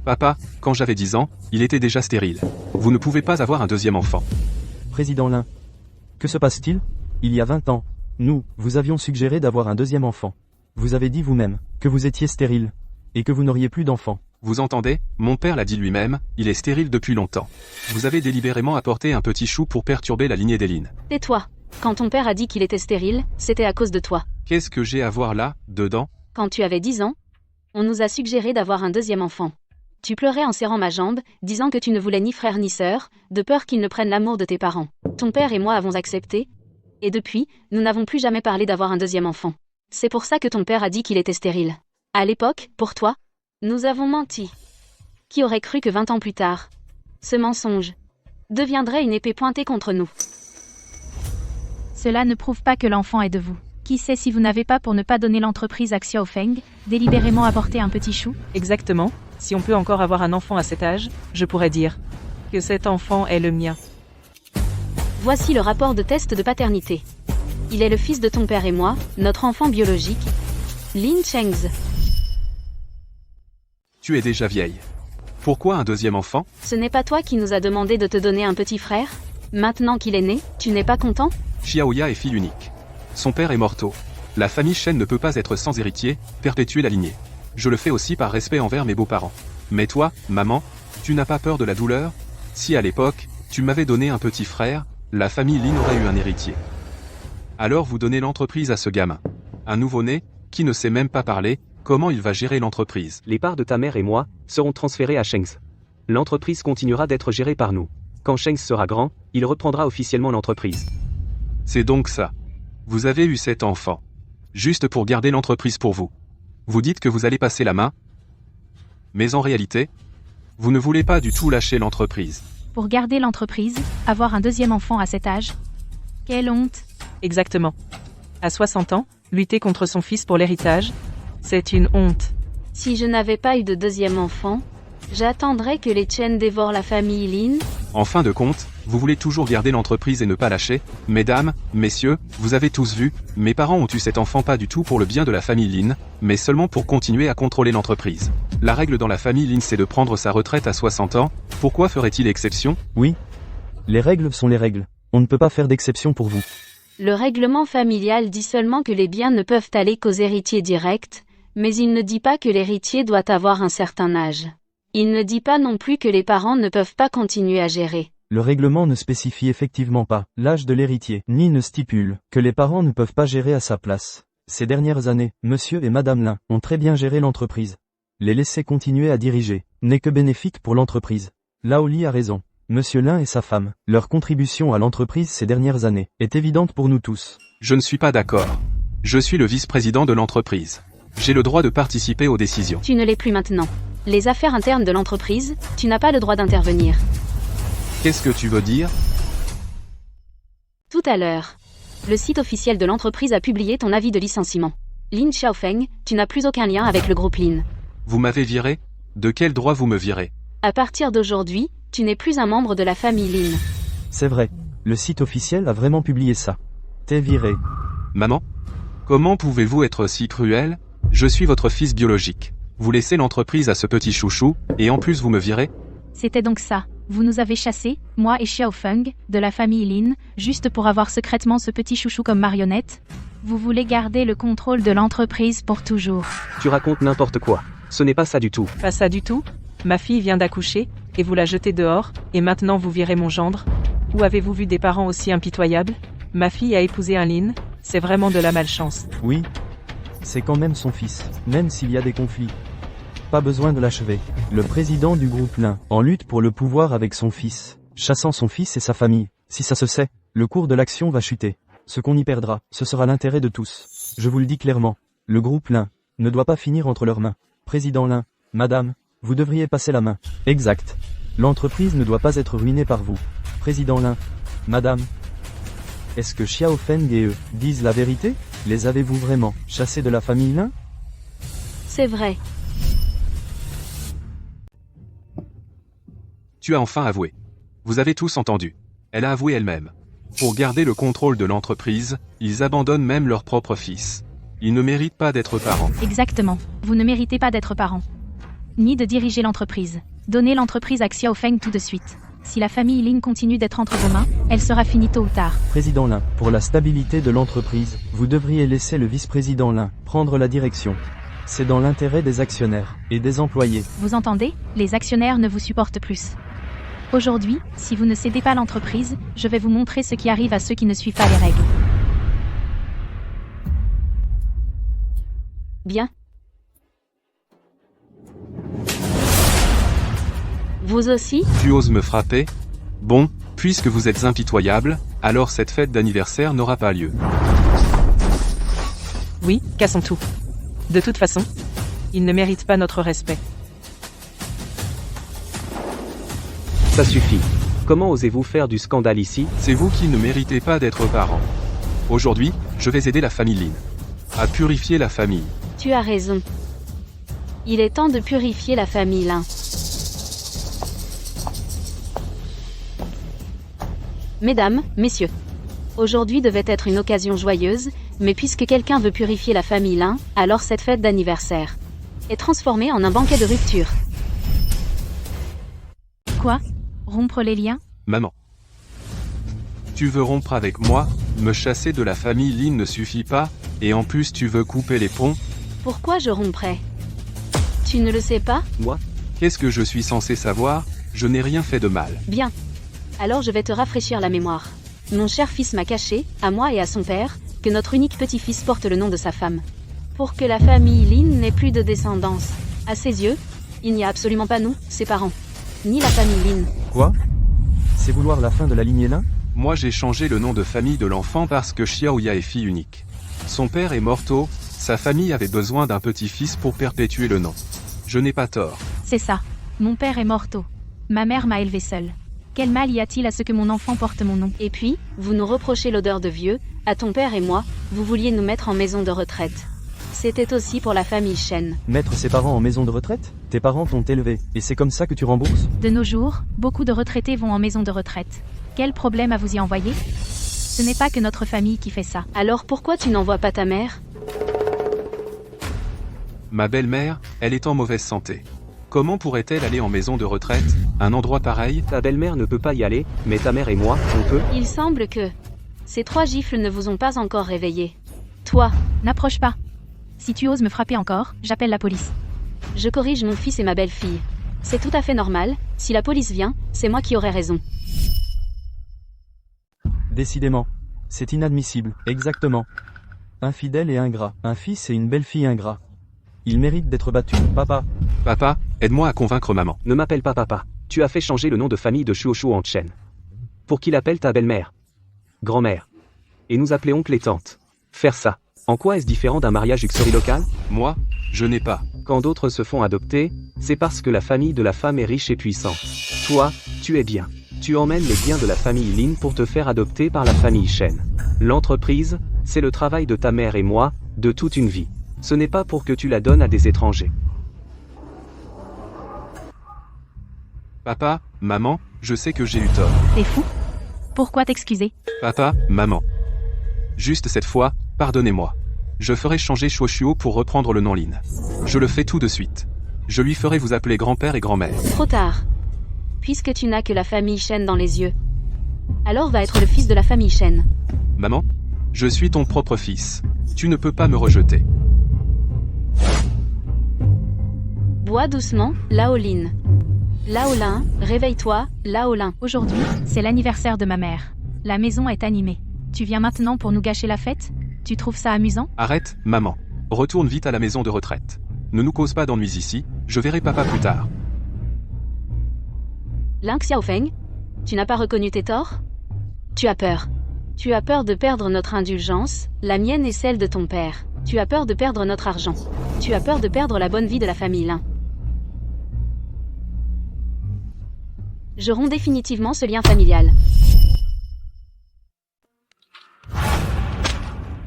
Papa, quand j'avais 10 ans, il était déjà stérile. Vous ne pouvez pas avoir un deuxième enfant. Président Lin. Que se passe-t-il? Il y a 20 ans, nous, vous avions suggéré d'avoir un deuxième enfant. Vous avez dit vous-même que vous étiez stérile et que vous n'auriez plus d'enfant. Vous entendez? Mon père l'a dit lui-même, il est stérile depuis longtemps. Vous avez délibérément apporté un petit chou pour perturber la lignée des Lin. Tais-toi. Quand ton père a dit qu'il était stérile, c'était à cause de toi. Qu'est-ce que j'ai à voir là, dedans? Quand tu avais 10 ans, on nous a suggéré d'avoir un deuxième enfant. Tu pleurais en serrant ma jambe, disant que tu ne voulais ni frère ni sœur, de peur qu'ils ne prennent l'amour de tes parents. Ton père et moi avons accepté, et depuis, nous n'avons plus jamais parlé d'avoir un deuxième enfant. C'est pour ça que ton père a dit qu'il était stérile. À l'époque, pour toi, nous avons menti. Qui aurait cru que 20 ans plus tard, ce mensonge deviendrait une épée pointée contre nous? Cela ne prouve pas que l'enfant est de vous. Qui sait si vous n'avez pas, pour ne pas donner l'entreprise à Xiao Feng, délibérément avorté un petit chou? Exactement. Si on peut encore avoir un enfant à cet âge, je pourrais dire que cet enfant est le mien. Voici le rapport de test de paternité. Il est le fils de ton père et moi, notre enfant biologique, Lin Chengzi. Tu es déjà vieille. Pourquoi un deuxième enfant? Ce n'est pas toi qui nous a demandé de te donner un petit frère? Maintenant qu'il est né, tu n'es pas content? Xiaoya est fille unique. Son père est mort tôt. La famille Shen ne peut pas être sans héritier, perpétuer la lignée. Je le fais aussi par respect envers mes beaux-parents. Mais toi, maman, tu n'as pas peur de la douleur? Si à l'époque, tu m'avais donné un petit frère, la famille Lin aurait eu un héritier. Alors vous donnez l'entreprise à ce gamin. Un nouveau-né, qui ne sait même pas parler, comment il va gérer l'entreprise? Les parts de ta mère et moi seront transférées à Shengs. L'entreprise continuera d'être gérée par nous. Quand Shengs sera grand, il reprendra officiellement l'entreprise. C'est donc ça. Vous avez eu cet enfant. Juste pour garder l'entreprise pour vous. Vous dites que vous allez passer la main. Mais en réalité, vous ne voulez pas du tout lâcher l'entreprise. Pour garder l'entreprise, avoir un deuxième enfant à cet âge? Quelle honte! Exactement. À 60 ans, lutter contre son fils pour l'héritage, c'est une honte. Si je n'avais pas eu de deuxième enfant, j'attendrais que les Chen dévorent la famille Lin? En fin de compte, vous voulez toujours garder l'entreprise et ne pas lâcher? Mesdames, messieurs, vous avez tous vu, mes parents ont eu cet enfant pas du tout pour le bien de la famille Lin, mais seulement pour continuer à contrôler l'entreprise. La règle dans la famille Lin, c'est de prendre sa retraite à 60 ans. Pourquoi ferait-il exception? Oui. Les règles sont les règles. On ne peut pas faire d'exception pour vous. Le règlement familial dit seulement que les biens ne peuvent aller qu'aux héritiers directs, mais il ne dit pas que l'héritier doit avoir un certain âge. Il ne dit pas non plus que les parents ne peuvent pas continuer à gérer. Le règlement ne spécifie effectivement pas l'âge de l'héritier, ni ne stipule que les parents ne peuvent pas gérer à sa place. Ces dernières années, monsieur et madame Lin ont très bien géré l'entreprise. Les laisser continuer à diriger n'est que bénéfique pour l'entreprise. Lao Li a raison. Monsieur Lin et sa femme, leur contribution à l'entreprise ces dernières années est évidente pour nous tous. Je ne suis pas d'accord. Je suis le vice-président de l'entreprise. J'ai le droit de participer aux décisions. Tu ne l'es plus maintenant. Les affaires internes de l'entreprise, tu n'as pas le droit d'intervenir. Qu'est-ce que tu veux dire? Tout à l'heure, le site officiel de l'entreprise a publié ton avis de licenciement. Lin Xiaofeng, tu n'as plus aucun lien avec le groupe Lin. Vous m'avez viré? De quel droit vous me virez? À partir d'aujourd'hui, tu n'es plus un membre de la famille Lin. C'est vrai. Le site officiel a vraiment publié ça. T'es viré. Maman? Comment pouvez-vous être si cruel? Je suis votre fils biologique. Vous laissez l'entreprise à ce petit chouchou, et en plus vous me virez? C'était donc ça. Vous nous avez chassés, moi et Xiao Feng, de la famille Lin, juste pour avoir secrètement ce petit chouchou comme marionnette? Vous voulez garder le contrôle de l'entreprise pour toujours. Tu racontes n'importe quoi. Ce n'est pas ça du tout. Pas ça du tout? Ma fille vient d'accoucher, et vous la jetez dehors, et maintenant vous virez mon gendre? Où avez-vous vu des parents aussi impitoyables? Ma fille a épousé un Lin, c'est vraiment de la malchance. Oui. C'est quand même son fils, même s'il y a des conflits. Pas besoin de l'achever. Le président du groupe Lin, en lutte pour le pouvoir avec son fils, chassant son fils et sa famille. Si ça se sait, le cours de l'action va chuter. Ce qu'on y perdra, ce sera l'intérêt de tous. Je vous le dis clairement, le groupe Lin ne doit pas finir entre leurs mains. Président Lin, madame, vous devriez passer la main. Exact. L'entreprise ne doit pas être ruinée par vous. Président Lin, madame. Est-ce que Xiao Feng et eux disent la vérité? Les avez-vous vraiment chassés de la famille Lin? C'est vrai. Tu as enfin avoué. Vous avez tous entendu. Elle a avoué elle-même. Pour garder le contrôle de l'entreprise, ils abandonnent même leur propre fils. Ils ne méritent pas d'être parents. Exactement. Vous ne méritez pas d'être parent. Ni de diriger l'entreprise. Donnez l'entreprise à Xiao Feng tout de suite. Si la famille Lin continue d'être entre vos mains, elle sera finie tôt ou tard. Président Lin, pour la stabilité de l'entreprise, vous devriez laisser le vice-président Lin prendre la direction. C'est dans l'intérêt des actionnaires et des employés. Vous entendez? Les actionnaires ne vous supportent plus. Aujourd'hui, si vous ne cédez pas l'entreprise, je vais vous montrer ce qui arrive à ceux qui ne suivent pas les règles. Bien. Vous aussi? Tu oses me frapper? Bon, puisque vous êtes impitoyable, alors cette fête d'anniversaire n'aura pas lieu. Oui, cassons tout. De toute façon, ils ne méritent pas notre respect. Ça suffit. Comment osez-vous faire du scandale ici? C'est vous qui ne méritez pas d'être parents. Aujourd'hui, je vais aider la famille Lin à purifier la famille. Tu as raison. Il est temps de purifier la famille Lin. Mesdames, messieurs. Aujourd'hui devait être une occasion joyeuse, mais puisque quelqu'un veut purifier la famille Lin, alors cette fête d'anniversaire est transformée en un banquet de rupture. Quoi? Rompre les liens? Maman. Tu veux rompre avec moi? Me chasser de la famille Lin ne suffit pas, et en plus tu veux couper les ponts? Pourquoi je romprais? Tu ne le sais pas? Moi? Qu'est-ce que je suis censé savoir? Je n'ai rien fait de mal. Bien. Alors je vais te rafraîchir la mémoire. Mon cher fils m'a caché, à moi et à son père, que notre unique petit-fils porte le nom de sa femme. Pour que la famille Lin n'ait plus de descendance. À ses yeux, il n'y a absolument pas nous, ses parents. Ni la famille Lin. Quoi? C'est vouloir la fin de la lignée Lin? Moi j'ai changé le nom de famille de l'enfant parce que Xiaoya est fille unique. Son père est mort tôt, sa famille avait besoin d'un petit-fils pour perpétuer le nom. Je n'ai pas tort. C'est ça. Mon père est mort tôt. Ma mère m'a élevé seule. Quel mal y a-t-il à ce que mon enfant porte mon nom? Et puis, vous nous reprochez l'odeur de vieux, à ton père et moi, vous vouliez nous mettre en maison de retraite. C'était aussi pour la famille Shen. Mettre ses parents en maison de retraite? Tes parents t'ont élevé, et c'est comme ça que tu rembourses? De nos jours, beaucoup de retraités vont en maison de retraite. Quel problème à vous y envoyer? Ce n'est pas que notre famille qui fait ça. Alors pourquoi tu n'envoies pas ta mère? Ma belle-mère, elle est en mauvaise santé. Comment pourrait-elle aller en maison de retraite, un endroit pareil? Ta belle-mère ne peut pas y aller, mais ta mère et moi, on peut? Il semble que ces 3 gifles ne vous ont pas encore réveillé. Toi, N'approche pas. Si tu oses me frapper encore, j'appelle la police. je corrige mon fils et ma belle-fille. C'est tout à fait normal, si la police vient, c'est moi qui aurai raison. Décidément. C'est inadmissible, exactement. Infidèle et ingrat, un fils et une belle-fille ingrats. Ils méritent d'être battus, papa. Papa, aide-moi à convaincre maman. Ne m'appelle pas papa. Tu as fait changer le nom de famille de Shuoshu en Chen. Pour qu'il appelle ta belle-mère. Grand-mère. Et nous appeler oncle et tante. Faire ça. En quoi est-ce différent d'un mariage local? Moi, je n'ai pas. Quand d'autres se font adopter, c'est parce que la famille de la femme est riche et puissante. Toi, tu es bien. Tu emmènes les biens de la famille Lin pour te faire adopter par la famille Shen. L'entreprise, c'est le travail de ta mère et moi, de toute une vie. Ce n'est pas pour que tu la donnes à des étrangers. Papa, maman, je sais que j'ai eu tort. T'es fou? Pourquoi t'excuser? Papa, maman. Juste cette fois, pardonnez-moi. Je ferai changer Shuoshuo pour reprendre le nom Lin. Je le fais tout de suite. Je lui ferai vous appeler grand-père et grand-mère. Trop tard. Puisque tu n'as que la famille Shen dans les yeux. Alors va être le fils de la famille Shen. Maman, je suis ton propre fils. Tu ne peux pas me rejeter. Bois doucement, Laolin. Laolin, réveille-toi, Laolin. Aujourd'hui, c'est l'anniversaire de ma mère. La maison est animée. Tu viens maintenant pour nous gâcher la fête? Tu trouves ça amusant? Arrête, maman. Retourne vite à la maison de retraite. Ne nous cause pas d'ennuis ici, je verrai papa plus tard. Lin Xiaofeng, tu n'as pas reconnu tes torts? Tu as peur. Tu as peur de perdre notre indulgence, la mienne et celle de ton père. Tu as peur de perdre notre argent. Tu as peur de perdre la bonne vie de la famille Lin. Je romps définitivement ce lien familial.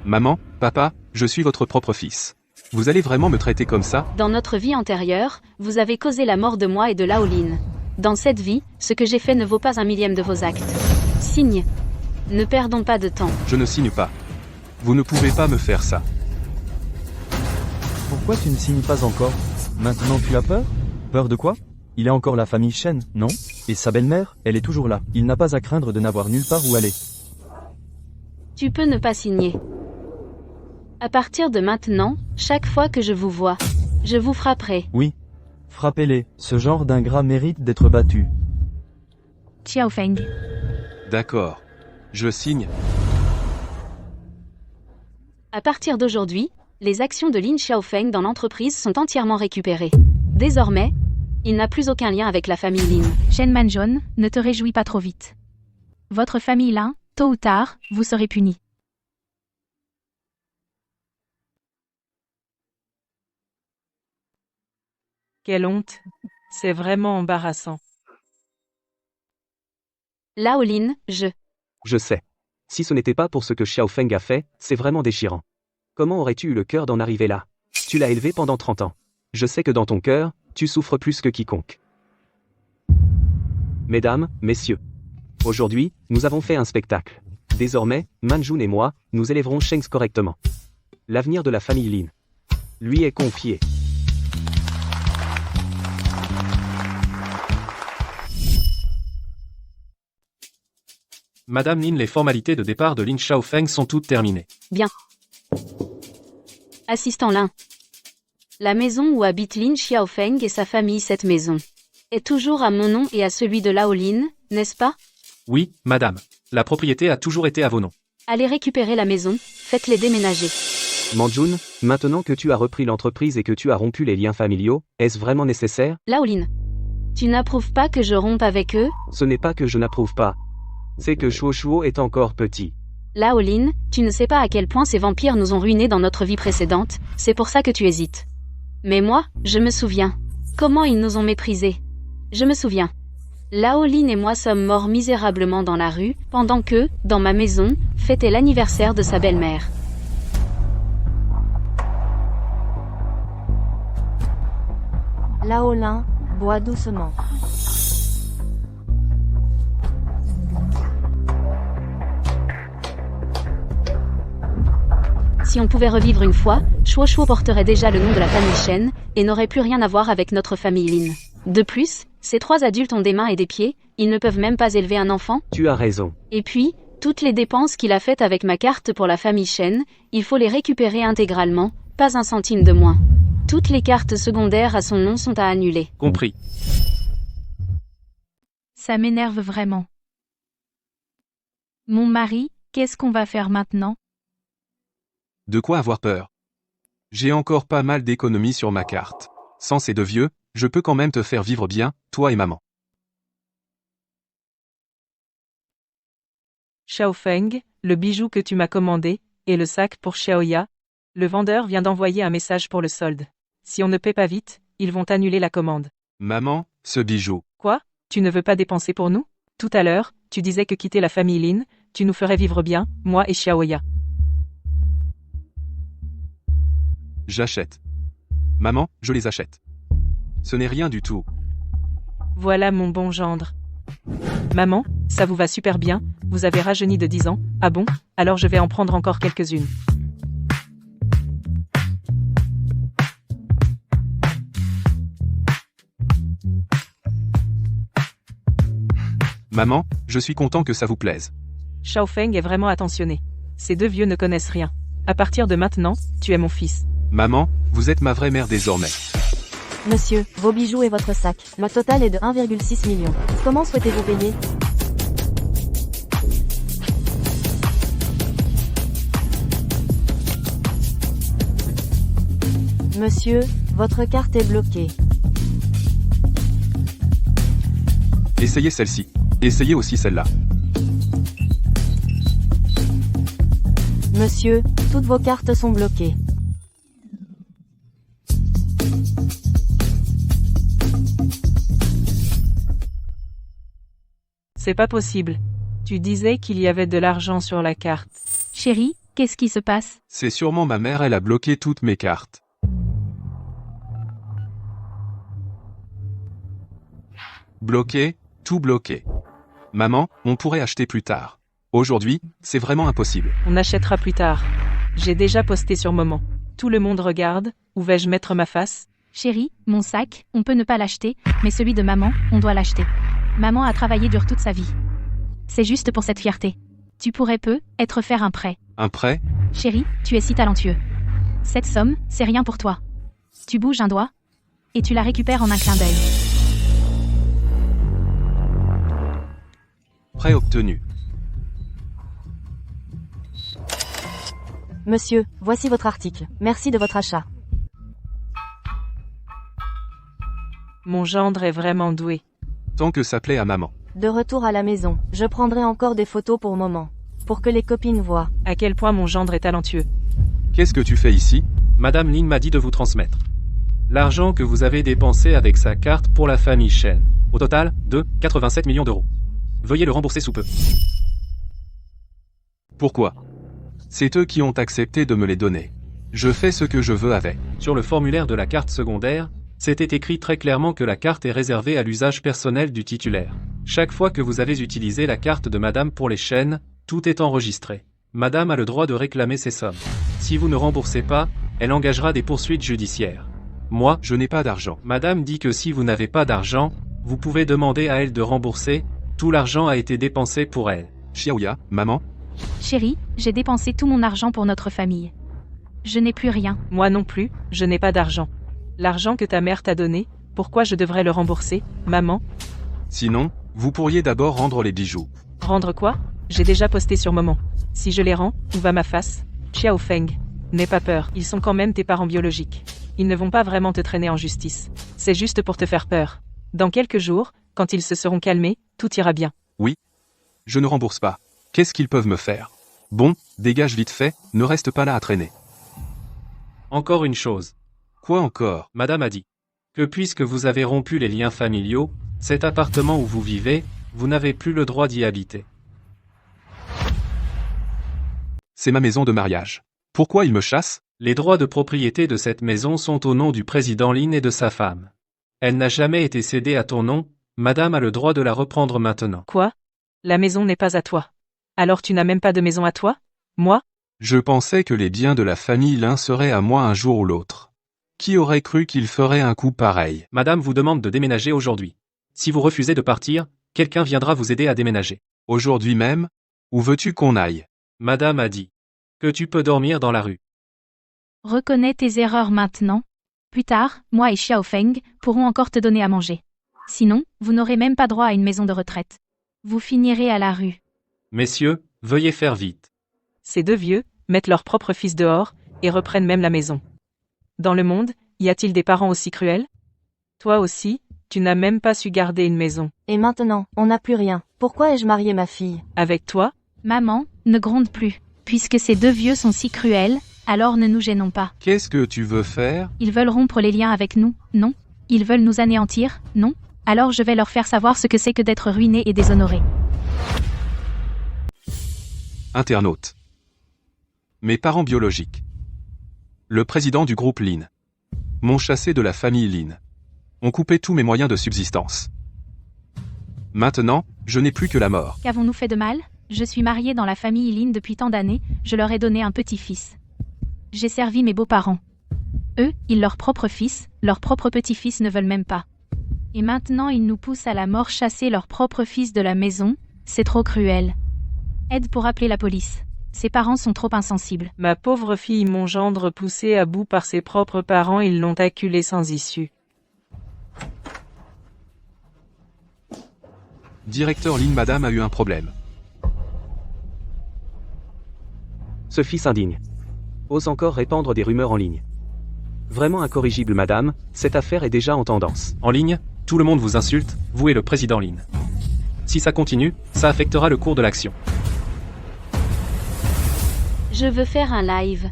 Maman, papa, je suis votre propre fils. Vous allez vraiment me traiter comme ça? Dans notre vie antérieure, vous avez causé la mort de moi et de Lao Lin. Dans cette vie, ce que j'ai fait ne vaut pas un millième de vos actes. Signe. Ne perdons pas de temps. Je ne signe pas. Vous ne pouvez pas me faire ça. Pourquoi tu ne signes pas encore? Maintenant tu as peur? Peur de quoi? Il a encore la famille Shen, non? Et sa belle-mère, elle est toujours là. Il n'a pas à craindre de n'avoir nulle part où aller. Tu peux ne pas signer. À partir de maintenant, chaque fois que je vous vois, je vous frapperai. Oui. Frappez-les, ce genre d'ingrat mérite d'être battu. Xiao Feng. D'accord. Je signe. À partir d'aujourd'hui, les actions de Lin Xiaofeng dans l'entreprise sont entièrement récupérées. Désormais, il n'a plus aucun lien avec la famille Lin. Shen Manjon, ne te réjouis pas trop vite. Votre famille Lin, tôt ou tard, vous serez punis. Quelle honte. C'est vraiment embarrassant. Lao Lin, Je sais. Si ce n'était pas pour ce que Xiao Feng a fait, c'est vraiment déchirant. Comment aurais-tu eu le cœur d'en arriver là? Tu l'as élevé pendant 30 ans. Je sais que dans ton cœur, tu souffres plus que quiconque. Mesdames, messieurs. Aujourd'hui, nous avons fait un spectacle. Désormais, Manjun et moi, nous élèverons Shengs correctement. L'avenir de la famille Lin lui est confié. Madame Lin, les formalités de départ de Lin Xiaofeng sont toutes terminées. Bien. Assistant Lin. La maison où habite Lin Xiaofeng et sa famille, cette maison, est toujours à mon nom et à celui de Lao Lin, n'est-ce pas? Oui, madame. La propriété a toujours été à vos noms. Allez récupérer la maison, faites-les déménager. Manjun, maintenant que tu as repris l'entreprise et que tu as rompu les liens familiaux, est-ce vraiment nécessaire? Lao Lin. Tu n'approuves pas que je rompe avec eux? Ce n'est pas que je n'approuve pas. C'est que Shuo Shuo est encore petit. Lao Lin, tu ne sais pas à quel point ces vampires nous ont ruinés dans notre vie précédente, c'est pour ça que tu hésites. Mais moi, je me souviens. Comment ils nous ont méprisés. Je me souviens. Lao Lin et moi sommes morts misérablement dans la rue, pendant que, dans ma maison, fêtait l'anniversaire de sa belle-mère. Lao Lin, bois doucement. Si on pouvait revivre une fois, Shuo Shuo porterait déjà le nom de la famille Shen, et n'aurait plus rien à voir avec notre famille Lin. De plus, ces 3 adultes ont des mains et des pieds, ils ne peuvent même pas élever un enfant. Tu as raison. Et puis, toutes les dépenses qu'il a faites avec ma carte pour la famille Shen, il faut les récupérer intégralement, pas un centime de moins. Toutes les cartes secondaires à son nom sont à annuler. Compris. Ça m'énerve vraiment. Mon mari, qu'est-ce qu'on va faire maintenant? De quoi avoir peur? J'ai encore pas mal d'économies sur ma carte. Sans ces 2 vieux, je peux quand même te faire vivre bien, toi et maman. Xiaofeng, le bijou que tu m'as commandé, et le sac pour Xiaoya. Le vendeur vient d'envoyer un message pour le solde. Si on ne paie pas vite, ils vont annuler la commande. Maman, ce bijou. Quoi? Tu ne veux pas dépenser pour nous? Tout à l'heure, tu disais que quitter la famille Lin, tu nous ferais vivre bien, moi et Xiaoya. J'achète. Maman, je les achète. Ce n'est rien du tout. Voilà mon bon gendre. Maman, ça vous va super bien, vous avez rajeuni de 10 ans, ah bon? Alors je vais en prendre encore quelques-unes. Maman, je suis content que ça vous plaise. Xiaofeng est vraiment attentionné. Ces 2 vieux ne connaissent rien. À partir de maintenant, tu es mon fils. Maman, vous êtes ma vraie mère désormais. Monsieur, vos bijoux et votre sac. Le total est de 1,6 million. Comment souhaitez-vous payer? Monsieur, votre carte est bloquée. Essayez celle-ci. Essayez aussi celle-là. Monsieur, toutes vos cartes sont bloquées. C'est pas possible. Tu disais qu'il y avait de l'argent sur la carte. Chérie, qu'est-ce qui se passe? C'est sûrement ma mère, elle a bloqué toutes mes cartes. Bloqué, tout bloqué. Maman, on pourrait acheter plus tard. Aujourd'hui, c'est vraiment impossible. On achètera plus tard. J'ai déjà posté sur Moment. Tout le monde regarde, où vais-je mettre ma face? Chérie, mon sac, on peut ne pas l'acheter, mais celui de maman, on doit l'acheter. Maman a travaillé dur toute sa vie. C'est juste pour cette fierté. Tu pourrais peut-être faire un prêt. Un prêt? Chérie, tu es si talentueux. Cette somme, c'est rien pour toi. Tu bouges un doigt, et tu la récupères en un clin d'œil. Prêt obtenu. Monsieur, voici votre article. Merci de votre achat. Mon gendre est vraiment doué. Tant que ça plaît à maman. De retour à la maison, je prendrai encore des photos pour Moment. Pour que les copines voient. À quel point mon gendre est talentueux. Qu'est-ce que tu fais ici? Madame Lin m'a dit de vous transmettre l'argent que vous avez dépensé avec sa carte pour la famille Shen. Au total, de 87 millions d'euros. Veuillez le rembourser sous peu. Pourquoi? C'est eux qui ont accepté de me les donner. Je fais ce que je veux avec. Sur le formulaire de la carte secondaire, c'était écrit très clairement que la carte est réservée à l'usage personnel du titulaire. Chaque fois que vous avez utilisé la carte de Madame pour les chaînes, tout est enregistré. Madame a le droit de réclamer ces sommes. Si vous ne remboursez pas, elle engagera des poursuites judiciaires. Moi, Je n'ai pas d'argent. Madame dit que si vous n'avez pas d'argent, vous pouvez demander à elle de rembourser. Tout l'argent a été dépensé pour elle. Xiaoya, maman? Chérie, j'ai dépensé tout mon argent pour notre famille. Je n'ai plus rien. Moi non plus, je n'ai pas d'argent. L'argent que ta mère t'a donné, pourquoi je devrais le rembourser, maman? Sinon, vous pourriez d'abord rendre les bijoux. Rendre quoi? J'ai déjà posté sur Moment. Si je les rends, où va ma face? Xiao Feng. N'aie pas peur, ils sont quand même tes parents biologiques. Ils ne vont pas vraiment te traîner en justice. C'est juste pour te faire peur. Dans quelques jours, quand ils se seront calmés, tout ira bien. Je ne rembourse pas. Qu'est-ce qu'ils peuvent me faire? Bon, dégage vite fait, ne reste pas là à traîner. Encore une chose. Quoi encore? Madame a dit que puisque vous avez rompu les liens familiaux, cet appartement où vous vivez, vous n'avez plus le droit d'y habiter. C'est ma maison de mariage. Pourquoi ils me chassent? Les droits de propriété de cette maison sont au nom du président Lin et de sa femme. Elle n'a jamais été cédée à ton nom, Madame a le droit de la reprendre maintenant. Quoi? La maison n'est pas à toi. Alors tu n'as même pas de maison à toi? Moi? Je pensais que les biens de la famille Lin seraient à moi un jour ou l'autre. Qui aurait cru qu'il ferait un coup pareil? Madame vous demande de déménager aujourd'hui. Si vous refusez de partir, quelqu'un viendra vous aider à déménager. Aujourd'hui même? Où veux-tu qu'on aille? Madame a dit que tu peux dormir dans la rue. Reconnais tes erreurs maintenant. Plus tard, moi et Xiao Feng pourrons encore te donner à manger. Sinon, vous n'aurez même pas droit à une maison de retraite. Vous finirez à la rue. Messieurs, veuillez faire vite. Ces deux vieux mettent leur propre fils dehors et reprennent même la maison. Dans le monde, y a-t-il des parents aussi cruels? Toi aussi, tu n'as même pas su garder une maison. Et maintenant, on n'a plus rien. Pourquoi ai-je marié ma fille? Avec toi? Maman, ne gronde plus. Puisque ces deux vieux sont si cruels, alors ne nous gênons pas. Qu'est-ce que tu veux faire? Ils veulent rompre les liens avec nous, non? Ils veulent nous anéantir, non? Alors je vais leur faire savoir ce que c'est que d'être ruiné et déshonoré. Internaute. Mes parents biologiques. Le président du groupe Lin. M'ont chassé de la famille Lin. Ont coupé tous mes moyens de subsistance. Maintenant, je n'ai plus que la mort. Qu'avons-nous fait de mal? Je suis mariée dans la famille Lin depuis tant d'années, je leur ai donné un petit-fils. J'ai servi mes beaux-parents. Eux, ils leur propre fils, leur propre petit-fils ne veulent même pas. Et maintenant ils nous poussent à la mort chasser leur propre fils de la maison, c'est trop cruel. Aide pour appeler la police. Ses parents sont trop insensibles. Ma pauvre fille, mon gendre poussé à bout par ses propres parents, ils l'ont acculé sans issue. Directeur Lin, madame a eu un problème. Ce fils indigne ose encore répandre des rumeurs en ligne. Vraiment incorrigible madame, cette affaire est déjà en tendance. En ligne, tout le monde vous insulte, vous et le président Lin. Si ça continue, ça affectera le cours de l'action. Je veux faire un live.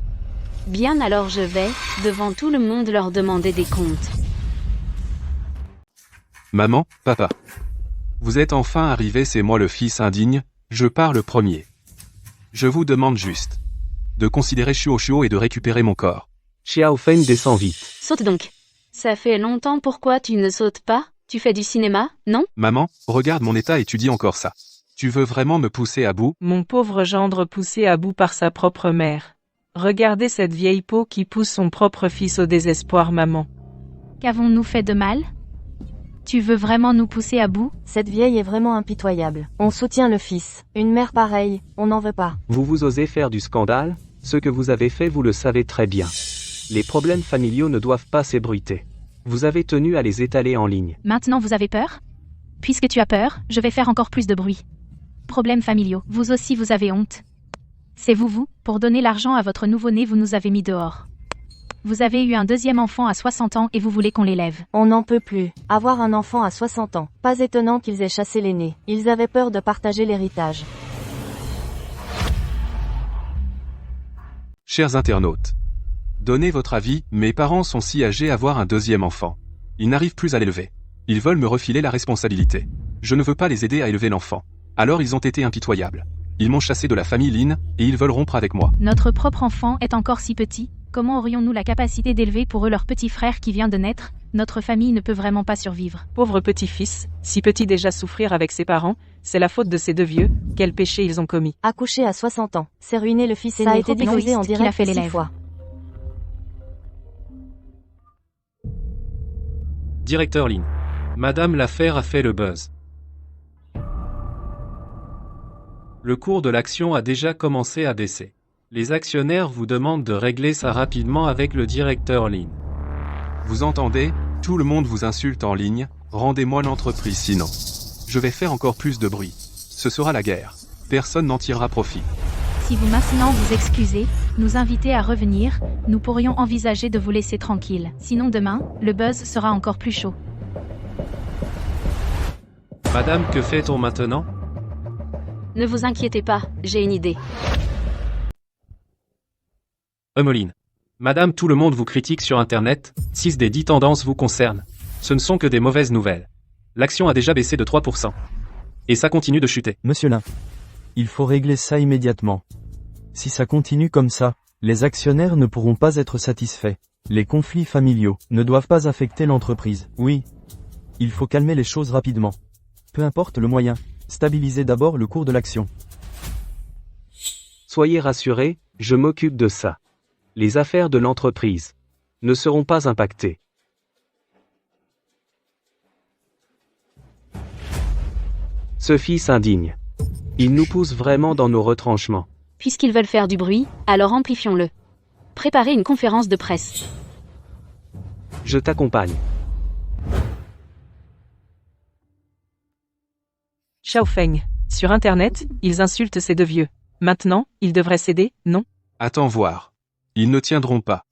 Bien alors je vais, devant tout le monde, leur demander des comptes. Maman, papa. Vous êtes enfin arrivés, c'est moi le fils indigne, je pars le premier. Je vous demande juste de considérer Shuo et de récupérer mon corps. Xiao Feng descend vite. Saute donc. Ça fait longtemps, pourquoi tu ne sautes pas? Tu fais du cinéma, non? Maman, regarde mon état et tu dis encore ça. Tu veux vraiment me pousser à bout? Mon pauvre gendre poussé à bout par sa propre mère. Regardez cette vieille peau qui pousse son propre fils au désespoir, maman. Qu'avons-nous fait de mal? Tu veux vraiment nous pousser à bout? Cette vieille est vraiment impitoyable. On soutient le fils. Une mère pareille, on n'en veut pas. Vous osez faire du scandale? Ce que vous avez fait, vous le savez très bien. Les problèmes familiaux ne doivent pas s'ébruiter. Vous avez tenu à les étaler en ligne. Maintenant vous avez peur? Puisque tu as peur, je vais faire encore plus de bruit. Problèmes familiaux, vous aussi vous avez honte. C'est vous, pour donner l'argent à votre nouveau-né vous nous avez mis dehors. Vous avez eu un deuxième enfant à 60 ans et vous voulez qu'on l'élève. On n'en peut plus. Avoir un enfant à 60 ans. Pas étonnant qu'ils aient chassé l'aîné. Ils avaient peur de partager l'héritage. Chers internautes, donnez votre avis, mes parents sont si âgés à avoir un deuxième enfant. Ils n'arrivent plus à l'élever. Ils veulent me refiler la responsabilité. Je ne veux pas les aider à élever l'enfant. Alors ils ont été impitoyables. Ils m'ont chassé de la famille Lin, et ils veulent rompre avec moi. Notre propre enfant est encore si petit, comment aurions-nous la capacité d'élever pour eux leur petit frère qui vient de naître? Notre famille ne peut vraiment pas survivre. Pauvre petit-fils, si petit déjà souffrir avec ses parents, c'est la faute de ces deux vieux, quel péché ils ont commis. Accoucher à 60 ans, c'est ruiner le fils aîné. Ça a été diffusé en qu'il a direct fait 6 l'élève. fois. Directeur Lin. Madame l'affaire a fait le buzz. Le cours de l'action a déjà commencé à baisser. Les actionnaires vous demandent de régler ça rapidement avec le directeur Lin. Vous entendez? Tout le monde vous insulte en ligne, rendez-moi l'entreprise sinon. Je vais faire encore plus de bruit. Ce sera la guerre. Personne n'en tirera profit. Si vous maintenant vous excusez, nous invitez à revenir, nous pourrions envisager de vous laisser tranquille. Sinon demain, le buzz sera encore plus chaud. Madame, que fait-on maintenant? Ne vous inquiétez pas, j'ai une idée. Emeline. Madame, tout le monde vous critique sur Internet, 6 des 10 tendances vous concernent. Ce ne sont que des mauvaises nouvelles. L'action a déjà baissé de 3%. Et ça continue de chuter. Monsieur Lin, il faut régler ça immédiatement. Si ça continue comme ça, les actionnaires ne pourront pas être satisfaits. Les conflits familiaux ne doivent pas affecter l'entreprise. Oui. Il faut calmer les choses rapidement. Peu importe le moyen. Stabilisez d'abord le cours de l'action. Soyez rassurés, je m'occupe de ça. Les affaires de l'entreprise ne seront pas impactées. Ce fils indigne. Il nous pousse vraiment dans nos retranchements. Puisqu'ils veulent faire du bruit, alors amplifions-le. Préparez une conférence de presse. Je t'accompagne. Xiao Feng. Sur Internet, ils insultent ces deux vieux. Maintenant, ils devraient céder, non? Attends voir. Ils ne tiendront pas.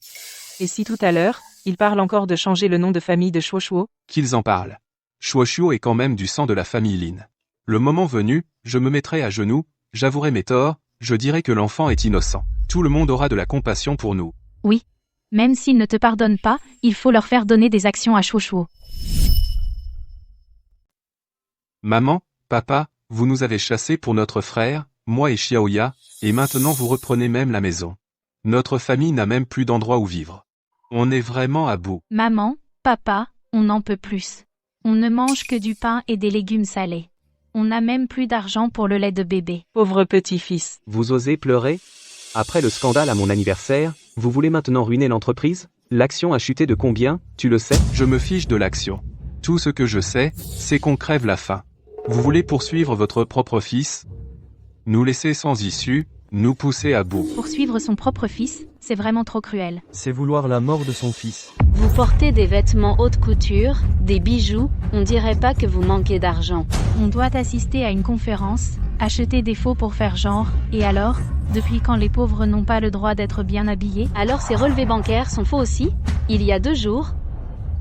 Et si tout à l'heure, ils parlent encore de changer le nom de famille de Shuo? Qu'ils en parlent. Shuo est quand même du sang de la famille Lin. Le moment venu, je me mettrai à genoux, j'avouerai mes torts, je dirai que l'enfant est innocent. Tout le monde aura de la compassion pour nous. Oui. Même s'ils ne te pardonnent pas, il faut leur faire donner des actions à Shuo. Maman, papa, vous nous avez chassés pour notre frère, moi et Xiaoya, et maintenant vous reprenez même la maison. Notre famille n'a même plus d'endroit où vivre. On est vraiment à bout. Maman, papa, on n'en peut plus. On ne mange que du pain et des légumes salés. On n'a même plus d'argent pour le lait de bébé. Pauvre petit-fils. Vous osez pleurer? Après le scandale à mon anniversaire, vous voulez maintenant ruiner l'entreprise? L'action a chuté de combien, tu le sais? Je me fiche de l'action. Tout ce que je sais, c'est qu'on crève la faim. Vous voulez poursuivre votre propre fils? Nous laisser sans issue, nous pousser à bout. Poursuivre son propre fils, c'est vraiment trop cruel. C'est vouloir la mort de son fils. Vous portez des vêtements haute couture, des bijoux, on dirait pas que vous manquez d'argent. On doit assister à une conférence, acheter des faux pour faire genre, et alors, depuis quand les pauvres n'ont pas le droit d'être bien habillés? Alors ces relevés bancaires sont faux aussi? Il y a 2 jours,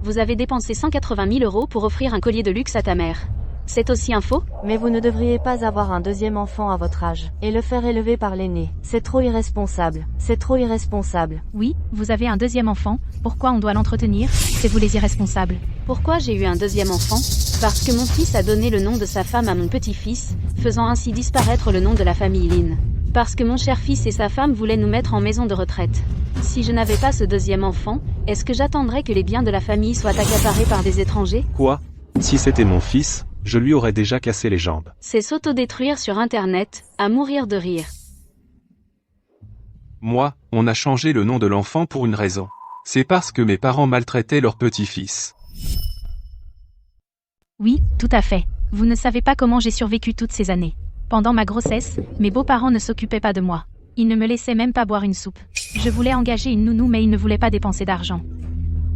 vous avez dépensé 180 000 € pour offrir un collier de luxe à ta mère. C'est aussi un faux? Mais vous ne devriez pas avoir un deuxième enfant à votre âge, et le faire élever par l'aîné. C'est trop irresponsable. C'est trop irresponsable. Oui, vous avez un deuxième enfant, pourquoi on doit l'entretenir? C'est vous les irresponsables. Pourquoi j'ai eu un deuxième enfant? Parce que mon fils a donné le nom de sa femme à mon petit-fils, faisant ainsi disparaître le nom de la famille Lin. Parce que mon cher fils et sa femme voulaient nous mettre en maison de retraite. Si je n'avais pas ce deuxième enfant, est-ce que j'attendrais que les biens de la famille soient accaparés par des étrangers? Quoi? Si c'était mon fils, je lui aurais déjà cassé les jambes. C'est s'autodétruire sur Internet, à mourir de rire. Moi, on a changé le nom de l'enfant pour une raison. C'est parce que mes parents maltraitaient leur petit-fils. Oui, tout à fait. Vous ne savez pas comment j'ai survécu toutes ces années. Pendant ma grossesse, mes beaux-parents ne s'occupaient pas de moi. Ils ne me laissaient même pas boire une soupe. Je voulais engager une nounou mais ils ne voulaient pas dépenser d'argent.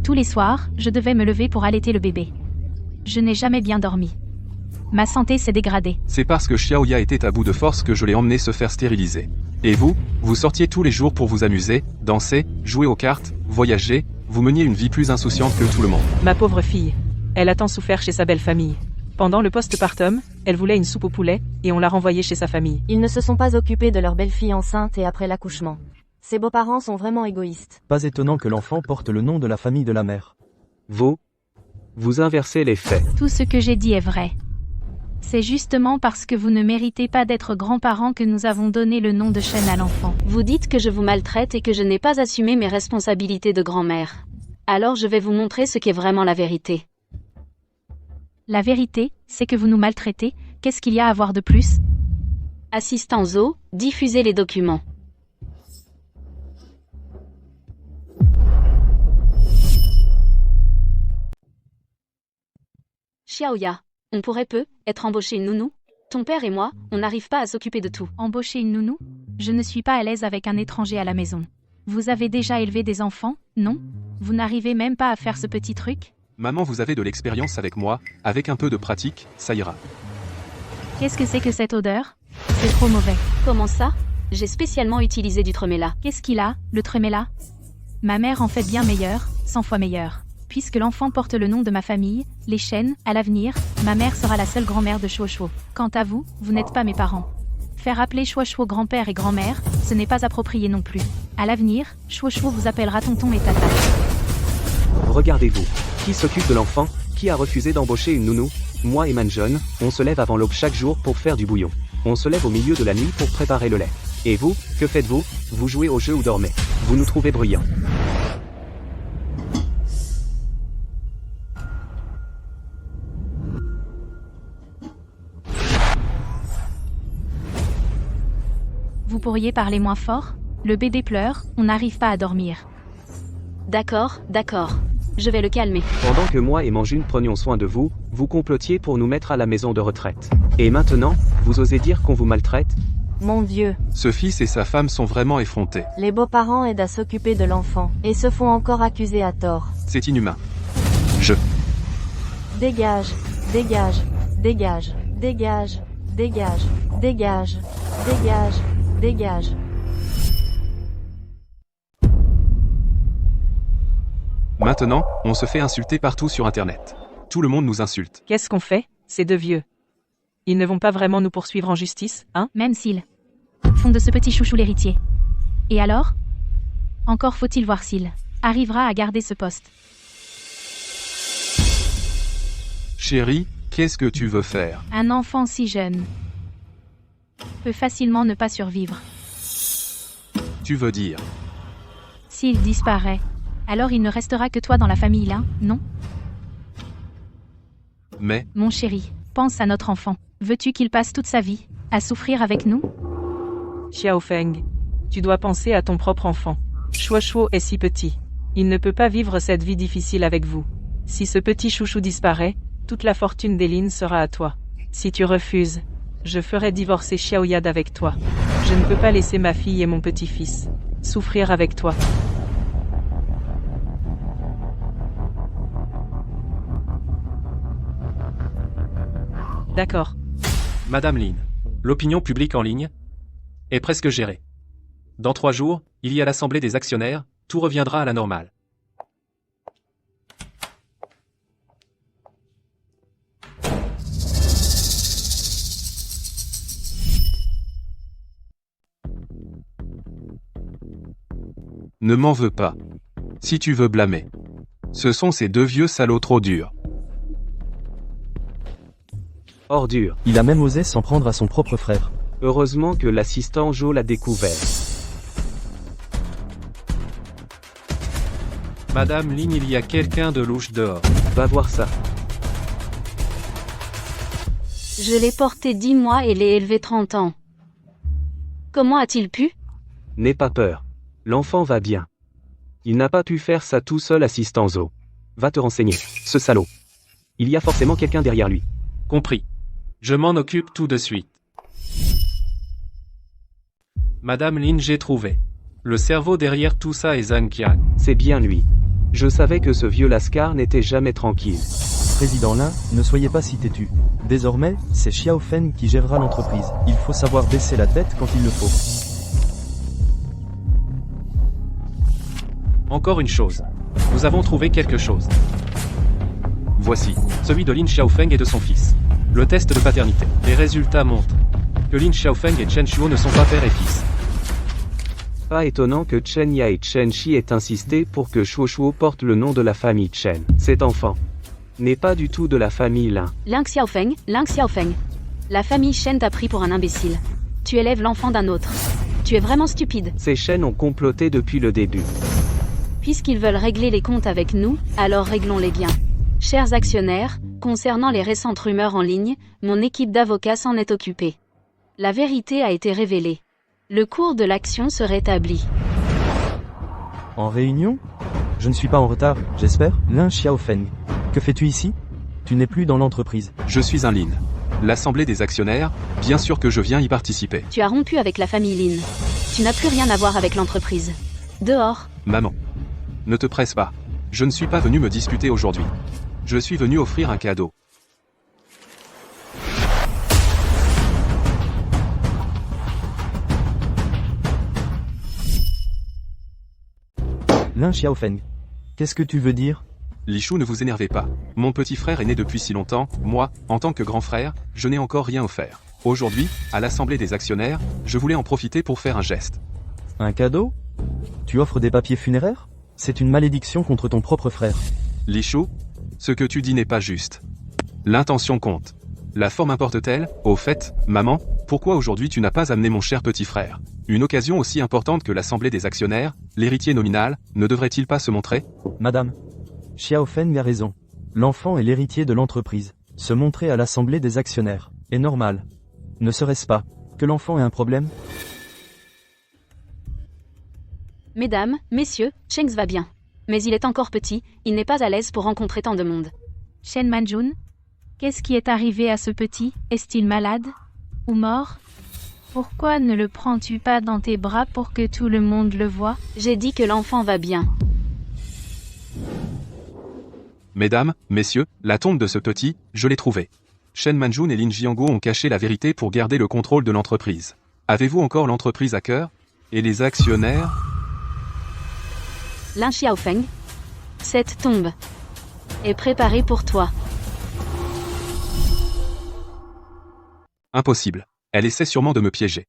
Tous les soirs, je devais me lever pour allaiter le bébé. Je n'ai jamais bien dormi. Ma santé s'est dégradée. C'est parce que Xiaoya était à bout de force que je l'ai emmené se faire stériliser. Et vous, vous sortiez tous les jours pour vous amuser, danser, jouer aux cartes, voyager, vous meniez une vie plus insouciante que tout le monde. Ma pauvre fille. Elle a tant souffert chez sa belle famille. Pendant le postpartum, elle voulait une soupe au poulet, et on l'a renvoyée chez sa famille. Ils ne se sont pas occupés de leur belle-fille enceinte et après l'accouchement. Ces beaux-parents sont vraiment égoïstes. Pas étonnant que l'enfant porte le nom de la famille de la mère. Vous inversez les faits. Tout ce que j'ai dit est vrai. C'est justement parce que vous ne méritez pas d'être grands-parents que nous avons donné le nom de Shen à l'enfant. Vous dites que je vous maltraite et que je n'ai pas assumé mes responsabilités de grand-mère. Alors je vais vous montrer ce qu'est vraiment la vérité. La vérité, c'est que vous nous maltraitez, qu'est-ce qu'il y a à voir de plus? Assistant Zo, diffusez les documents. Xiaoya, on pourrait être embaucher une nounou? Ton père et moi, on n'arrive pas à s'occuper de tout. Embaucher une nounou? Je ne suis pas à l'aise avec un étranger à la maison. Vous avez déjà élevé des enfants, non? Vous n'arrivez même pas à faire ce petit truc? Maman, vous avez de l'expérience avec moi, avec un peu de pratique, ça ira. Qu'est-ce que c'est que cette odeur? C'est trop mauvais. Comment ça? J'ai spécialement utilisé du tremella. Qu'est-ce qu'il a, le tremella? Ma mère en fait bien meilleur, 100 fois meilleur. Puisque l'enfant porte le nom de ma famille, les Shen, à l'avenir, ma mère sera la seule grand-mère de Shuo. Quant à vous, vous n'êtes pas mes parents. Faire appeler Shuo grand-père et grand-mère, ce n'est pas approprié non plus. À l'avenir, Shuo vous appellera tonton et tata. Regardez-vous. Qui s'occupe de l'enfant? Qui a refusé d'embaucher une nounou? Moi et Manjon, on se lève avant l'aube chaque jour pour faire du bouillon. On se lève au milieu de la nuit pour préparer le lait. Et vous, que faites-vous? Vous jouez au jeu ou dormez? Vous nous trouvez bruyants. Vous pourriez parler moins fort? Le bébé pleure, on n'arrive pas à dormir. D'accord. Je vais le calmer. Pendant que moi et Manjun prenions soin de vous, vous complotiez pour nous mettre à la maison de retraite. Et maintenant, vous osez dire qu'on vous maltraite? Mon Dieu. Ce fils et sa femme sont vraiment effrontés. Les beaux-parents aident à s'occuper de l'enfant, et se font encore accuser à tort. C'est inhumain. Dégage, dégage, dégage, dégage, dégage, dégage, dégage, dégage. Maintenant, on se fait insulter partout sur Internet. Tout le monde nous insulte. Qu'est-ce qu'on fait, ces deux vieux? Ils ne vont pas vraiment nous poursuivre en justice, hein? Même s'ils font de ce petit chouchou l'héritier. Et alors? Encore faut-il voir s'il arrivera à garder ce poste. Chérie, qu'est-ce que tu veux faire? Un enfant si jeune peut facilement ne pas survivre. Tu veux dire? S'il disparaît, alors il ne restera que toi dans la famille là, non? Mais, Mon chéri, pense à notre enfant. Veux-tu qu'il passe toute sa vie à souffrir avec nous? Xiaofeng, tu dois penser à ton propre enfant. Shuo est si petit. Il ne peut pas vivre cette vie difficile avec vous. Si ce petit chouchou disparaît, toute la fortune d'Eline sera à toi. Si tu refuses, je ferai divorcer Xiaoyad avec toi. Je ne peux pas laisser ma fille et mon petit-fils souffrir avec toi. D'accord. Madame Lin, l'opinion publique en ligne est presque gérée. Dans 3 jours, il y a l'assemblée des actionnaires, tout reviendra à la normale. Ne m'en veux pas. Si tu veux blâmer. Ce sont ces deux vieux salauds trop durs. Ordure. Il a même osé s'en prendre à son propre frère. Heureusement que l'assistant Joe l'a découvert. Madame Lin, il y a quelqu'un de louche dehors. Va voir ça. Je l'ai porté 10 mois et l'ai élevé 30 ans. Comment a-t-il pu? N'aie pas peur. L'enfant va bien. Il n'a pas pu faire ça tout seul, assistant Zo. Va te renseigner, ce salaud. Il y a forcément quelqu'un derrière lui. Compris. Je m'en occupe tout de suite. Madame Lin, j'ai trouvé. Le cerveau derrière tout ça est Zhang Qian. C'est bien lui. Je savais que ce vieux lascar n'était jamais tranquille. Président Lin, ne soyez pas si têtu. Désormais, c'est Xiao Feng qui gérera l'entreprise. Il faut savoir baisser la tête quand il le faut. Encore une chose. Nous avons trouvé quelque chose. Voici. Celui de Lin Xiaofeng et de son fils. Le test de paternité. Les résultats montrent que Lin Xiaofeng et Chen Shuo ne sont pas père et fils. Pas étonnant que Chen Ya et Chen Shi aient insisté pour que Shuo Shuo porte le nom de la famille Chen. Cet enfant n'est pas du tout de la famille Lin. Ling Xiaofeng. La famille Shen t'a pris pour un imbécile. Tu élèves l'enfant d'un autre. Tu es vraiment stupide. Ces Shen ont comploté depuis le début. Puisqu'ils veulent régler les comptes avec nous, alors réglons-les bien. Chers actionnaires, concernant les récentes rumeurs en ligne, mon équipe d'avocats s'en est occupée. La vérité a été révélée. Le cours de l'action se rétablit. En réunion? Je ne suis pas en retard, j'espère. Lin Xiaofeng. Que fais-tu ici? Tu n'es plus dans l'entreprise. Je suis un Lin. L'assemblée des actionnaires, bien sûr que je viens y participer. Tu as rompu avec la famille Lin. Tu n'as plus rien à voir avec l'entreprise. Dehors. Maman. Ne te presse pas. Je ne suis pas venu me disputer aujourd'hui. Je suis venu offrir un cadeau. Lin Xiaofeng. Qu'est-ce que tu veux dire? Lichou, ne vous énervez pas. Mon petit frère est né depuis si longtemps, moi, en tant que grand frère, je n'ai encore rien offert. Aujourd'hui, à l'assemblée des actionnaires, je voulais en profiter pour faire un geste. Un cadeau? Tu offres des papiers funéraires? C'est une malédiction contre ton propre frère. Lichou, ce que tu dis n'est pas juste. L'intention compte. La forme importe-t-elle? Au fait, maman, pourquoi aujourd'hui tu n'as pas amené mon cher petit frère? Une occasion aussi importante que l'assemblée des actionnaires, l'héritier nominal, ne devrait-il pas se montrer? Madame, Xiao Feng a raison. L'enfant est l'héritier de l'entreprise. Se montrer à l'assemblée des actionnaires est normal. Ne serait-ce pas que l'enfant ait un problème? Mesdames, messieurs, Cheng va bien. Mais il est encore petit, il n'est pas à l'aise pour rencontrer tant de monde. Shen Manjun? Qu'est-ce qui est arrivé à ce petit? Est-il malade? Ou mort? Pourquoi ne le prends-tu pas dans tes bras pour que tout le monde le voie? J'ai dit que l'enfant va bien. Mesdames, messieurs, la tombe de ce petit, je l'ai trouvée. Shen Manjun et Lin Jianguo ont caché la vérité pour garder le contrôle de l'entreprise. Avez-vous encore l'entreprise à cœur? Et les actionnaires? Lin Xiaofeng. Cette tombe est préparée pour toi. Impossible. Elle essaie sûrement de me piéger.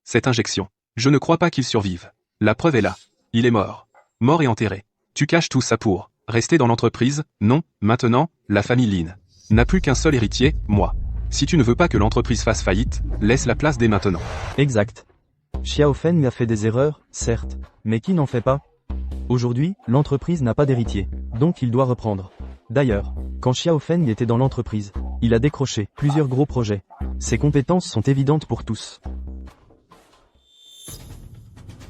Cette injection. Je ne crois pas qu'il survive. La preuve est là. Il est mort. Mort et enterré. Tu caches tout ça pour rester dans l'entreprise? Non, maintenant, la famille Lin n'a plus qu'un seul héritier, moi. Si tu ne veux pas que l'entreprise fasse faillite, laisse la place dès maintenant. Exact. Xiao Feng a fait des erreurs, certes, mais qui n'en fait pas? Aujourd'hui, l'entreprise n'a pas d'héritier, donc il doit reprendre. D'ailleurs, quand Xiao Feng était dans l'entreprise, il a décroché plusieurs gros projets. Ses compétences sont évidentes pour tous.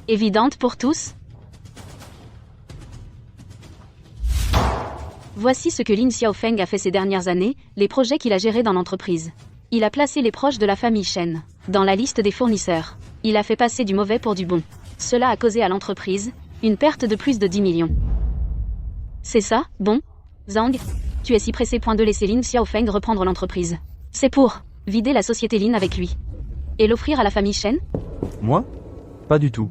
Évidente pour tous? Voici ce que Lin Xiaofeng a fait ces dernières années, les projets qu'il a gérés dans l'entreprise. Il a placé les proches de la famille Shen dans la liste des fournisseurs. Il a fait passer du mauvais pour du bon. Cela a causé à l'entreprise une perte de plus de 10 millions. C'est ça, bon? Zhang, tu es si pressé point de laisser Lin Xiaofeng reprendre l'entreprise. C'est pour vider la société Lin avec lui. Et l'offrir à la famille Shen? Moi? Pas du tout.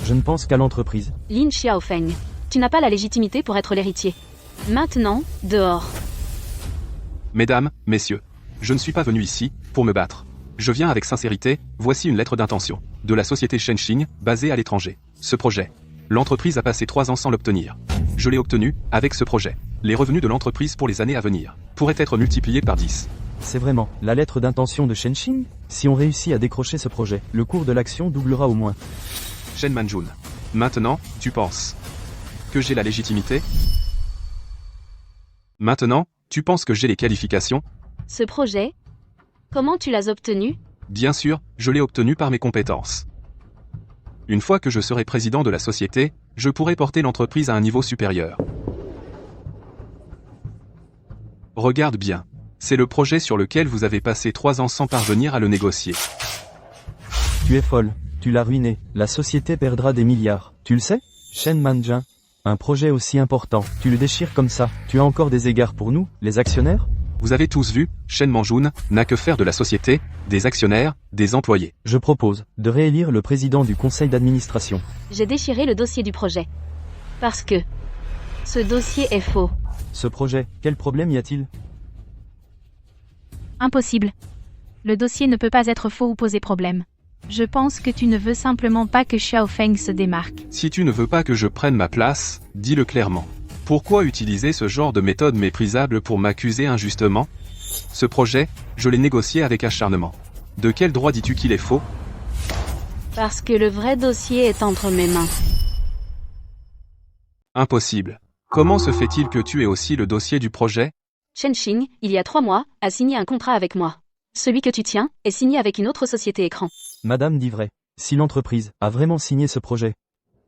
Je ne pense qu'à l'entreprise. Lin Xiaofeng, tu n'as pas la légitimité pour être l'héritier. Maintenant, dehors. Mesdames, messieurs, je ne suis pas venu ici pour me battre. Je viens avec sincérité, voici une lettre d'intention de la société Shenxing, basée à l'étranger. Ce projet L'entreprise a passé 3 ans sans l'obtenir. Je l'ai obtenu, avec ce projet. Les revenus de l'entreprise pour les années à venir pourraient être multipliés par 10. C'est vraiment la lettre d'intention de Shenxing? Si on réussit à décrocher ce projet, le cours de l'action doublera au moins. Shen Manjun. Maintenant, tu penses que j'ai la légitimité? Maintenant, tu penses que j'ai les qualifications? Ce projet, comment tu l'as obtenu? Bien sûr, je l'ai obtenu par mes compétences. Une fois que je serai président de la société, je pourrai porter l'entreprise à un niveau supérieur. Regarde bien. C'est le projet sur lequel vous avez passé 3 ans sans parvenir à le négocier. Tu es folle. Tu l'as ruiné. La société perdra des milliards. Tu le sais? Shen Manjun. Un projet aussi important, tu le déchires comme ça. Tu as encore des égards pour nous, les actionnaires? Vous avez tous vu, Shen Manjun n'a que faire de la société, des actionnaires, des employés. Je propose de réélire le président du conseil d'administration. J'ai déchiré le dossier du projet. Parce que ce dossier est faux. Ce projet, quel problème y a-t-il? Impossible. Le dossier ne peut pas être faux ou poser problème. Je pense que tu ne veux simplement pas que Xiao Feng se démarque. Si tu ne veux pas que je prenne ma place, dis-le clairement. Pourquoi utiliser ce genre de méthode méprisable pour m'accuser injustement? Ce projet, je l'ai négocié avec acharnement. De quel droit dis-tu qu'il est faux? Parce que le vrai dossier est entre mes mains. Impossible. Comment se fait-il que tu aies aussi le dossier du projet? Shenxing, il y a 3 mois, a signé un contrat avec moi. Celui que tu tiens est signé avec une autre société écran. Madame dit vrai. Si l'entreprise a vraiment signé ce projet,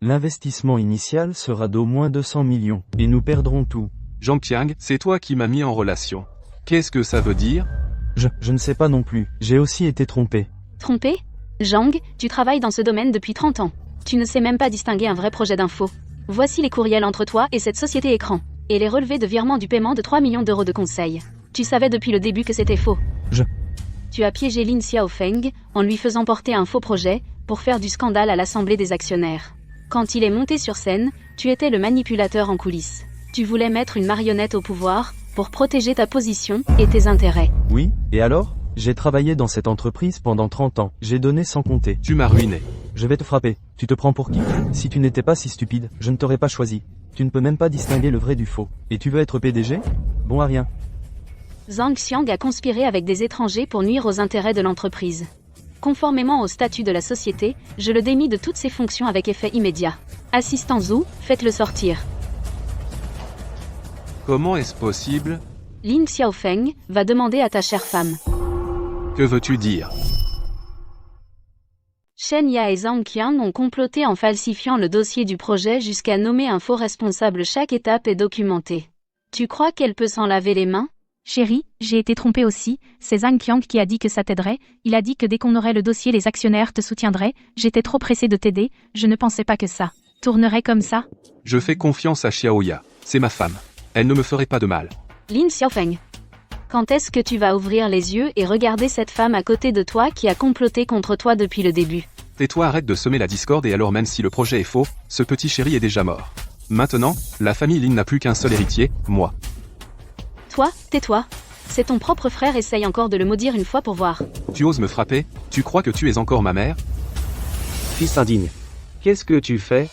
l'investissement initial sera d'au moins 200 millions, et nous perdrons tout. Zhang Qiang, c'est toi qui m'as mis en relation. Qu'est-ce que ça veut dire? Je ne sais pas non plus. J'ai aussi été trompé. Trompé? Zhang, tu travailles dans ce domaine depuis 30 ans. Tu ne sais même pas distinguer un vrai projet d'info. Voici les courriels entre toi et cette société écran. Et les relevés de virement du paiement de 3 millions d'euros de conseil. Tu savais depuis le début que c'était faux. Tu as piégé Lin Xiaofeng en lui faisant porter un faux projet pour faire du scandale à l'Assemblée des actionnaires. Quand il est monté sur scène, tu étais le manipulateur en coulisses. Tu voulais mettre une marionnette au pouvoir pour protéger ta position et tes intérêts. Oui, et alors? J'ai travaillé dans cette entreprise pendant 30 ans. J'ai donné sans compter. Tu m'as ruiné. Je vais te frapper. Tu te prends pour qui? Si tu n'étais pas si stupide, je ne t'aurais pas choisi. Tu ne peux même pas distinguer le vrai du faux. Et tu veux être PDG? Bon à rien. Zhang Xiang a conspiré avec des étrangers pour nuire aux intérêts de l'entreprise. Conformément au statut de la société, je le démis de toutes ses fonctions avec effet immédiat. Assistant Zhu, faites-le sortir. Comment est-ce possible? Lin Xiaofeng va demander à ta chère femme. Que veux-tu dire? Shen Ya et Zhang Qiang ont comploté en falsifiant le dossier du projet jusqu'à nommer un faux responsable. Chaque étape est documentée. Tu crois qu'elle peut s'en laver les mains? Chérie, j'ai été trompée aussi, c'est Zhang Qiang qui a dit que ça t'aiderait, il a dit que dès qu'on aurait le dossier les actionnaires te soutiendraient, j'étais trop pressée de t'aider, je ne pensais pas que ça tournerait comme ça. Je fais confiance à Xiaoya, c'est ma femme. Elle ne me ferait pas de mal. Lin Xiaofeng. Quand est-ce que tu vas ouvrir les yeux et regarder cette femme à côté de toi qui a comploté contre toi depuis le début? Tais-toi, arrête de semer la discorde et alors même si le projet est faux, ce petit chéri est déjà mort. Maintenant, la famille Lin n'a plus qu'un seul héritier, moi. Toi, tais-toi. C'est ton propre frère, essaye encore de le maudire une fois pour voir. Tu oses me frapper? Tu crois que tu es encore ma mère? Fils indigne. Qu'est-ce que tu fais?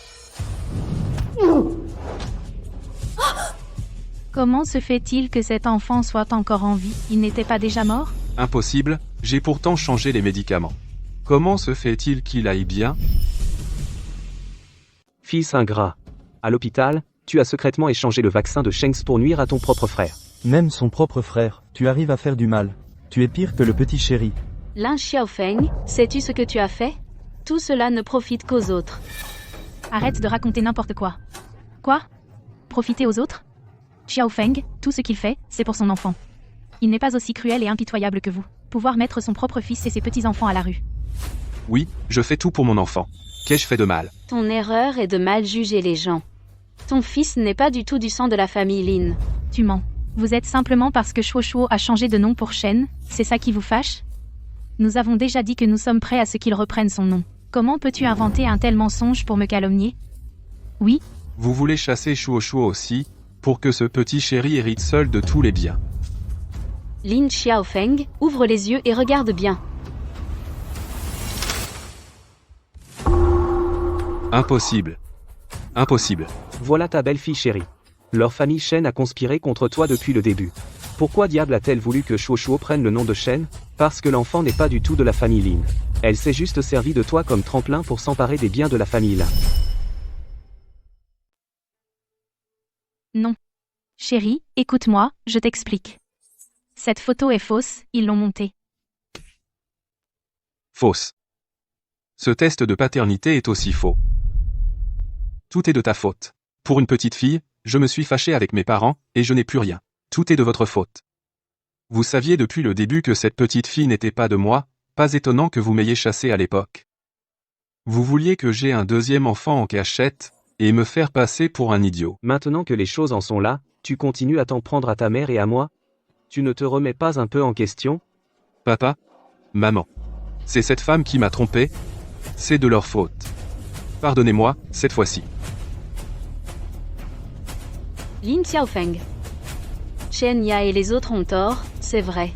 Comment se fait-il que cet enfant soit encore en vie? Il n'était pas déjà mort? Impossible, j'ai pourtant changé les médicaments. Comment se fait-il qu'il aille bien? Fils ingrat. À l'hôpital, tu as secrètement échangé le vaccin de Shenx pour nuire à ton propre frère. Même son propre frère, tu arrives à faire du mal. Tu es pire que le petit chéri. Lin Xiaofeng, sais-tu ce que tu as fait? Tout cela ne profite qu'aux autres. Arrête de raconter n'importe quoi. Quoi? Profiter aux autres? Xiao Feng, tout ce qu'il fait, c'est pour son enfant. Il n'est pas aussi cruel et impitoyable que vous. Pouvoir mettre son propre fils et ses petits-enfants à la rue. Oui, je fais tout pour mon enfant. Qu'ai-je fait de mal? Ton erreur est de mal juger les gens. Ton fils n'est pas du tout du sang de la famille Lin. Tu mens. Vous êtes simplement parce que Shuo Shuo a changé de nom pour Shen, c'est ça qui vous fâche? Nous avons déjà dit que nous sommes prêts à ce qu'il reprenne son nom. Comment peux-tu inventer un tel mensonge pour me calomnier? Oui? Vous voulez chasser Shuo Shuo aussi, pour que ce petit chéri hérite seul de tous les biens. Lin Xiaofeng, ouvre les yeux et regarde bien. Impossible. Impossible. Voilà ta belle-fille chérie. Leur famille Shen a conspiré contre toi depuis le début. Pourquoi diable a-t-elle voulu que Shuo Shuo prenne le nom de Shen? Parce que l'enfant n'est pas du tout de la famille Lin. Elle s'est juste servie de toi comme tremplin pour s'emparer des biens de la famille Lin. Non. Chérie, écoute-moi, je t'explique. Cette photo est fausse, ils l'ont montée. Fausse. Ce test de paternité est aussi faux. Tout est de ta faute. Pour une petite fille, je me suis fâché avec mes parents, et je n'ai plus rien. Tout est de votre faute. Vous saviez depuis le début que cette petite fille n'était pas de moi, pas étonnant que vous m'ayez chassé à l'époque. Vous vouliez que j'aie un deuxième enfant en cachette, et me faire passer pour un idiot. Maintenant que les choses en sont là, tu continues à t'en prendre à ta mère et à moi? Tu ne te remets pas un peu en question? Papa? Maman? C'est cette femme qui m'a trompé? C'est de leur faute. Pardonnez-moi, cette fois-ci. Lin Xiaofeng. Chen Ya et les autres ont tort, c'est vrai.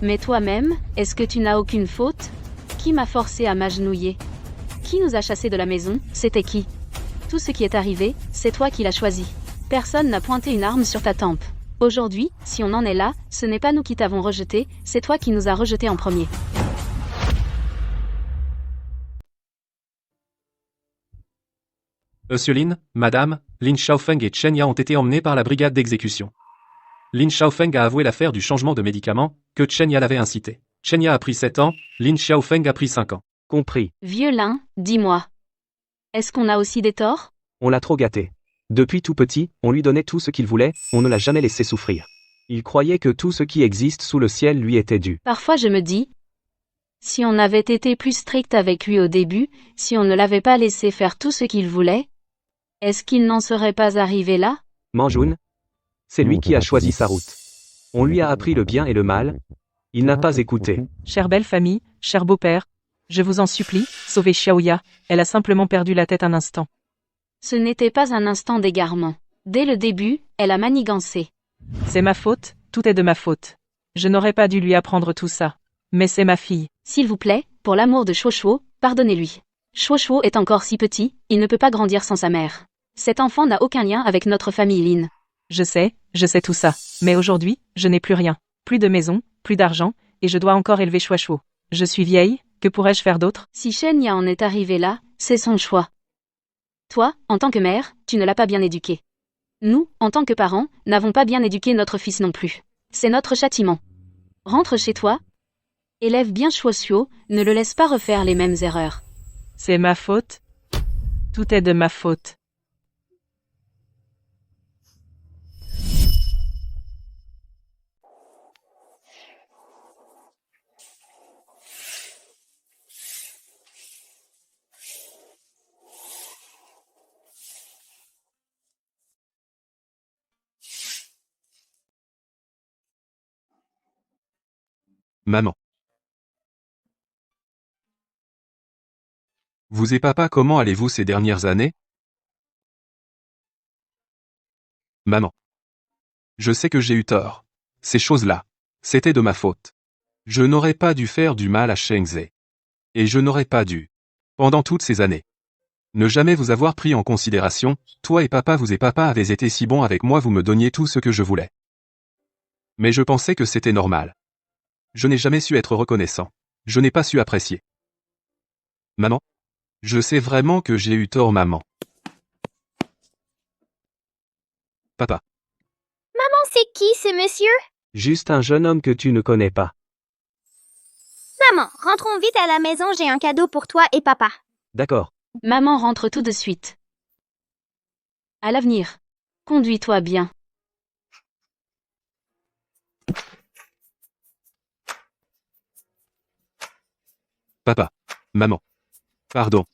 Mais toi-même, est-ce que tu n'as aucune faute? Qui m'a forcé à m'agenouiller? Qui nous a chassés de la maison? C'était qui? Tout ce qui est arrivé, c'est toi qui l'as choisi. Personne n'a pointé une arme sur ta tempe. Aujourd'hui, si on en est là, ce n'est pas nous qui t'avons rejeté, c'est toi qui nous as rejetés en premier. Monsieur Lin, Madame, Lin Xiaofeng et Chen Ya ont été emmenés par la brigade d'exécution. Lin Xiaofeng a avoué l'affaire du changement de médicament que Chen Ya l'avait incité. Chen Ya a pris 7 ans, Lin Xiaofeng a pris 5 ans. Compris. Vieux Lin, dis-moi. Est-ce qu'on a aussi des torts? On l'a trop gâté. Depuis tout petit, on lui donnait tout ce qu'il voulait, on ne l'a jamais laissé souffrir. Il croyait que tout ce qui existe sous le ciel lui était dû. Parfois je me dis, si on avait été plus strict avec lui au début, si on ne l'avait pas laissé faire tout ce qu'il voulait, est-ce qu'il n'en serait pas arrivé là? Manjun? C'est lui qui a choisi sa route. On lui a appris le bien et le mal. Il n'a pas écouté. Chère belle famille, cher beau-père, je vous en supplie, sauvez Xiaoya, elle a simplement perdu la tête un instant. Ce n'était pas un instant d'égarement. Dès le début, elle a manigancé. C'est ma faute, tout est de ma faute. Je n'aurais pas dû lui apprendre tout ça. Mais c'est ma fille. S'il vous plaît, pour l'amour de Shuo Shuo, pardonnez-lui. Shuo Shuo est encore si petit, il ne peut pas grandir sans sa mère. Cet enfant n'a aucun lien avec notre famille Lin. Je sais tout ça. Mais aujourd'hui, je n'ai plus rien. Plus de maison, plus d'argent, et je dois encore élever Shuo Shuo. Je suis vieille, que pourrais-je faire d'autre? Si Shen Ya en est arrivé là, c'est son choix. Toi, en tant que mère, tu ne l'as pas bien éduqué. Nous, en tant que parents, n'avons pas bien éduqué notre fils non plus. C'est notre châtiment. Rentre chez toi. Élève bien Shuo Shuo, ne le laisse pas refaire les mêmes erreurs. C'est ma faute? Tout est de ma faute. Maman. Vous et papa, comment allez-vous ces dernières années? Maman. Je sais que j'ai eu tort. Ces choses-là, c'était de ma faute. Je n'aurais pas dû faire du mal à Shengze. Et je n'aurais pas dû, pendant toutes ces années, ne jamais vous avoir pris en considération, toi et papa avez été si bons avec moi, vous me donniez tout ce que je voulais. Mais je pensais que c'était normal. Je n'ai jamais su être reconnaissant. Je n'ai pas su apprécier. Maman? Je sais vraiment que j'ai eu tort, maman. Papa. Maman, c'est qui ce monsieur? Juste un jeune homme que tu ne connais pas. Maman, rentrons vite à la maison, j'ai un cadeau pour toi et papa. D'accord. Maman rentre tout de suite. À l'avenir. Conduis-toi bien. Papa. Maman. Pardon.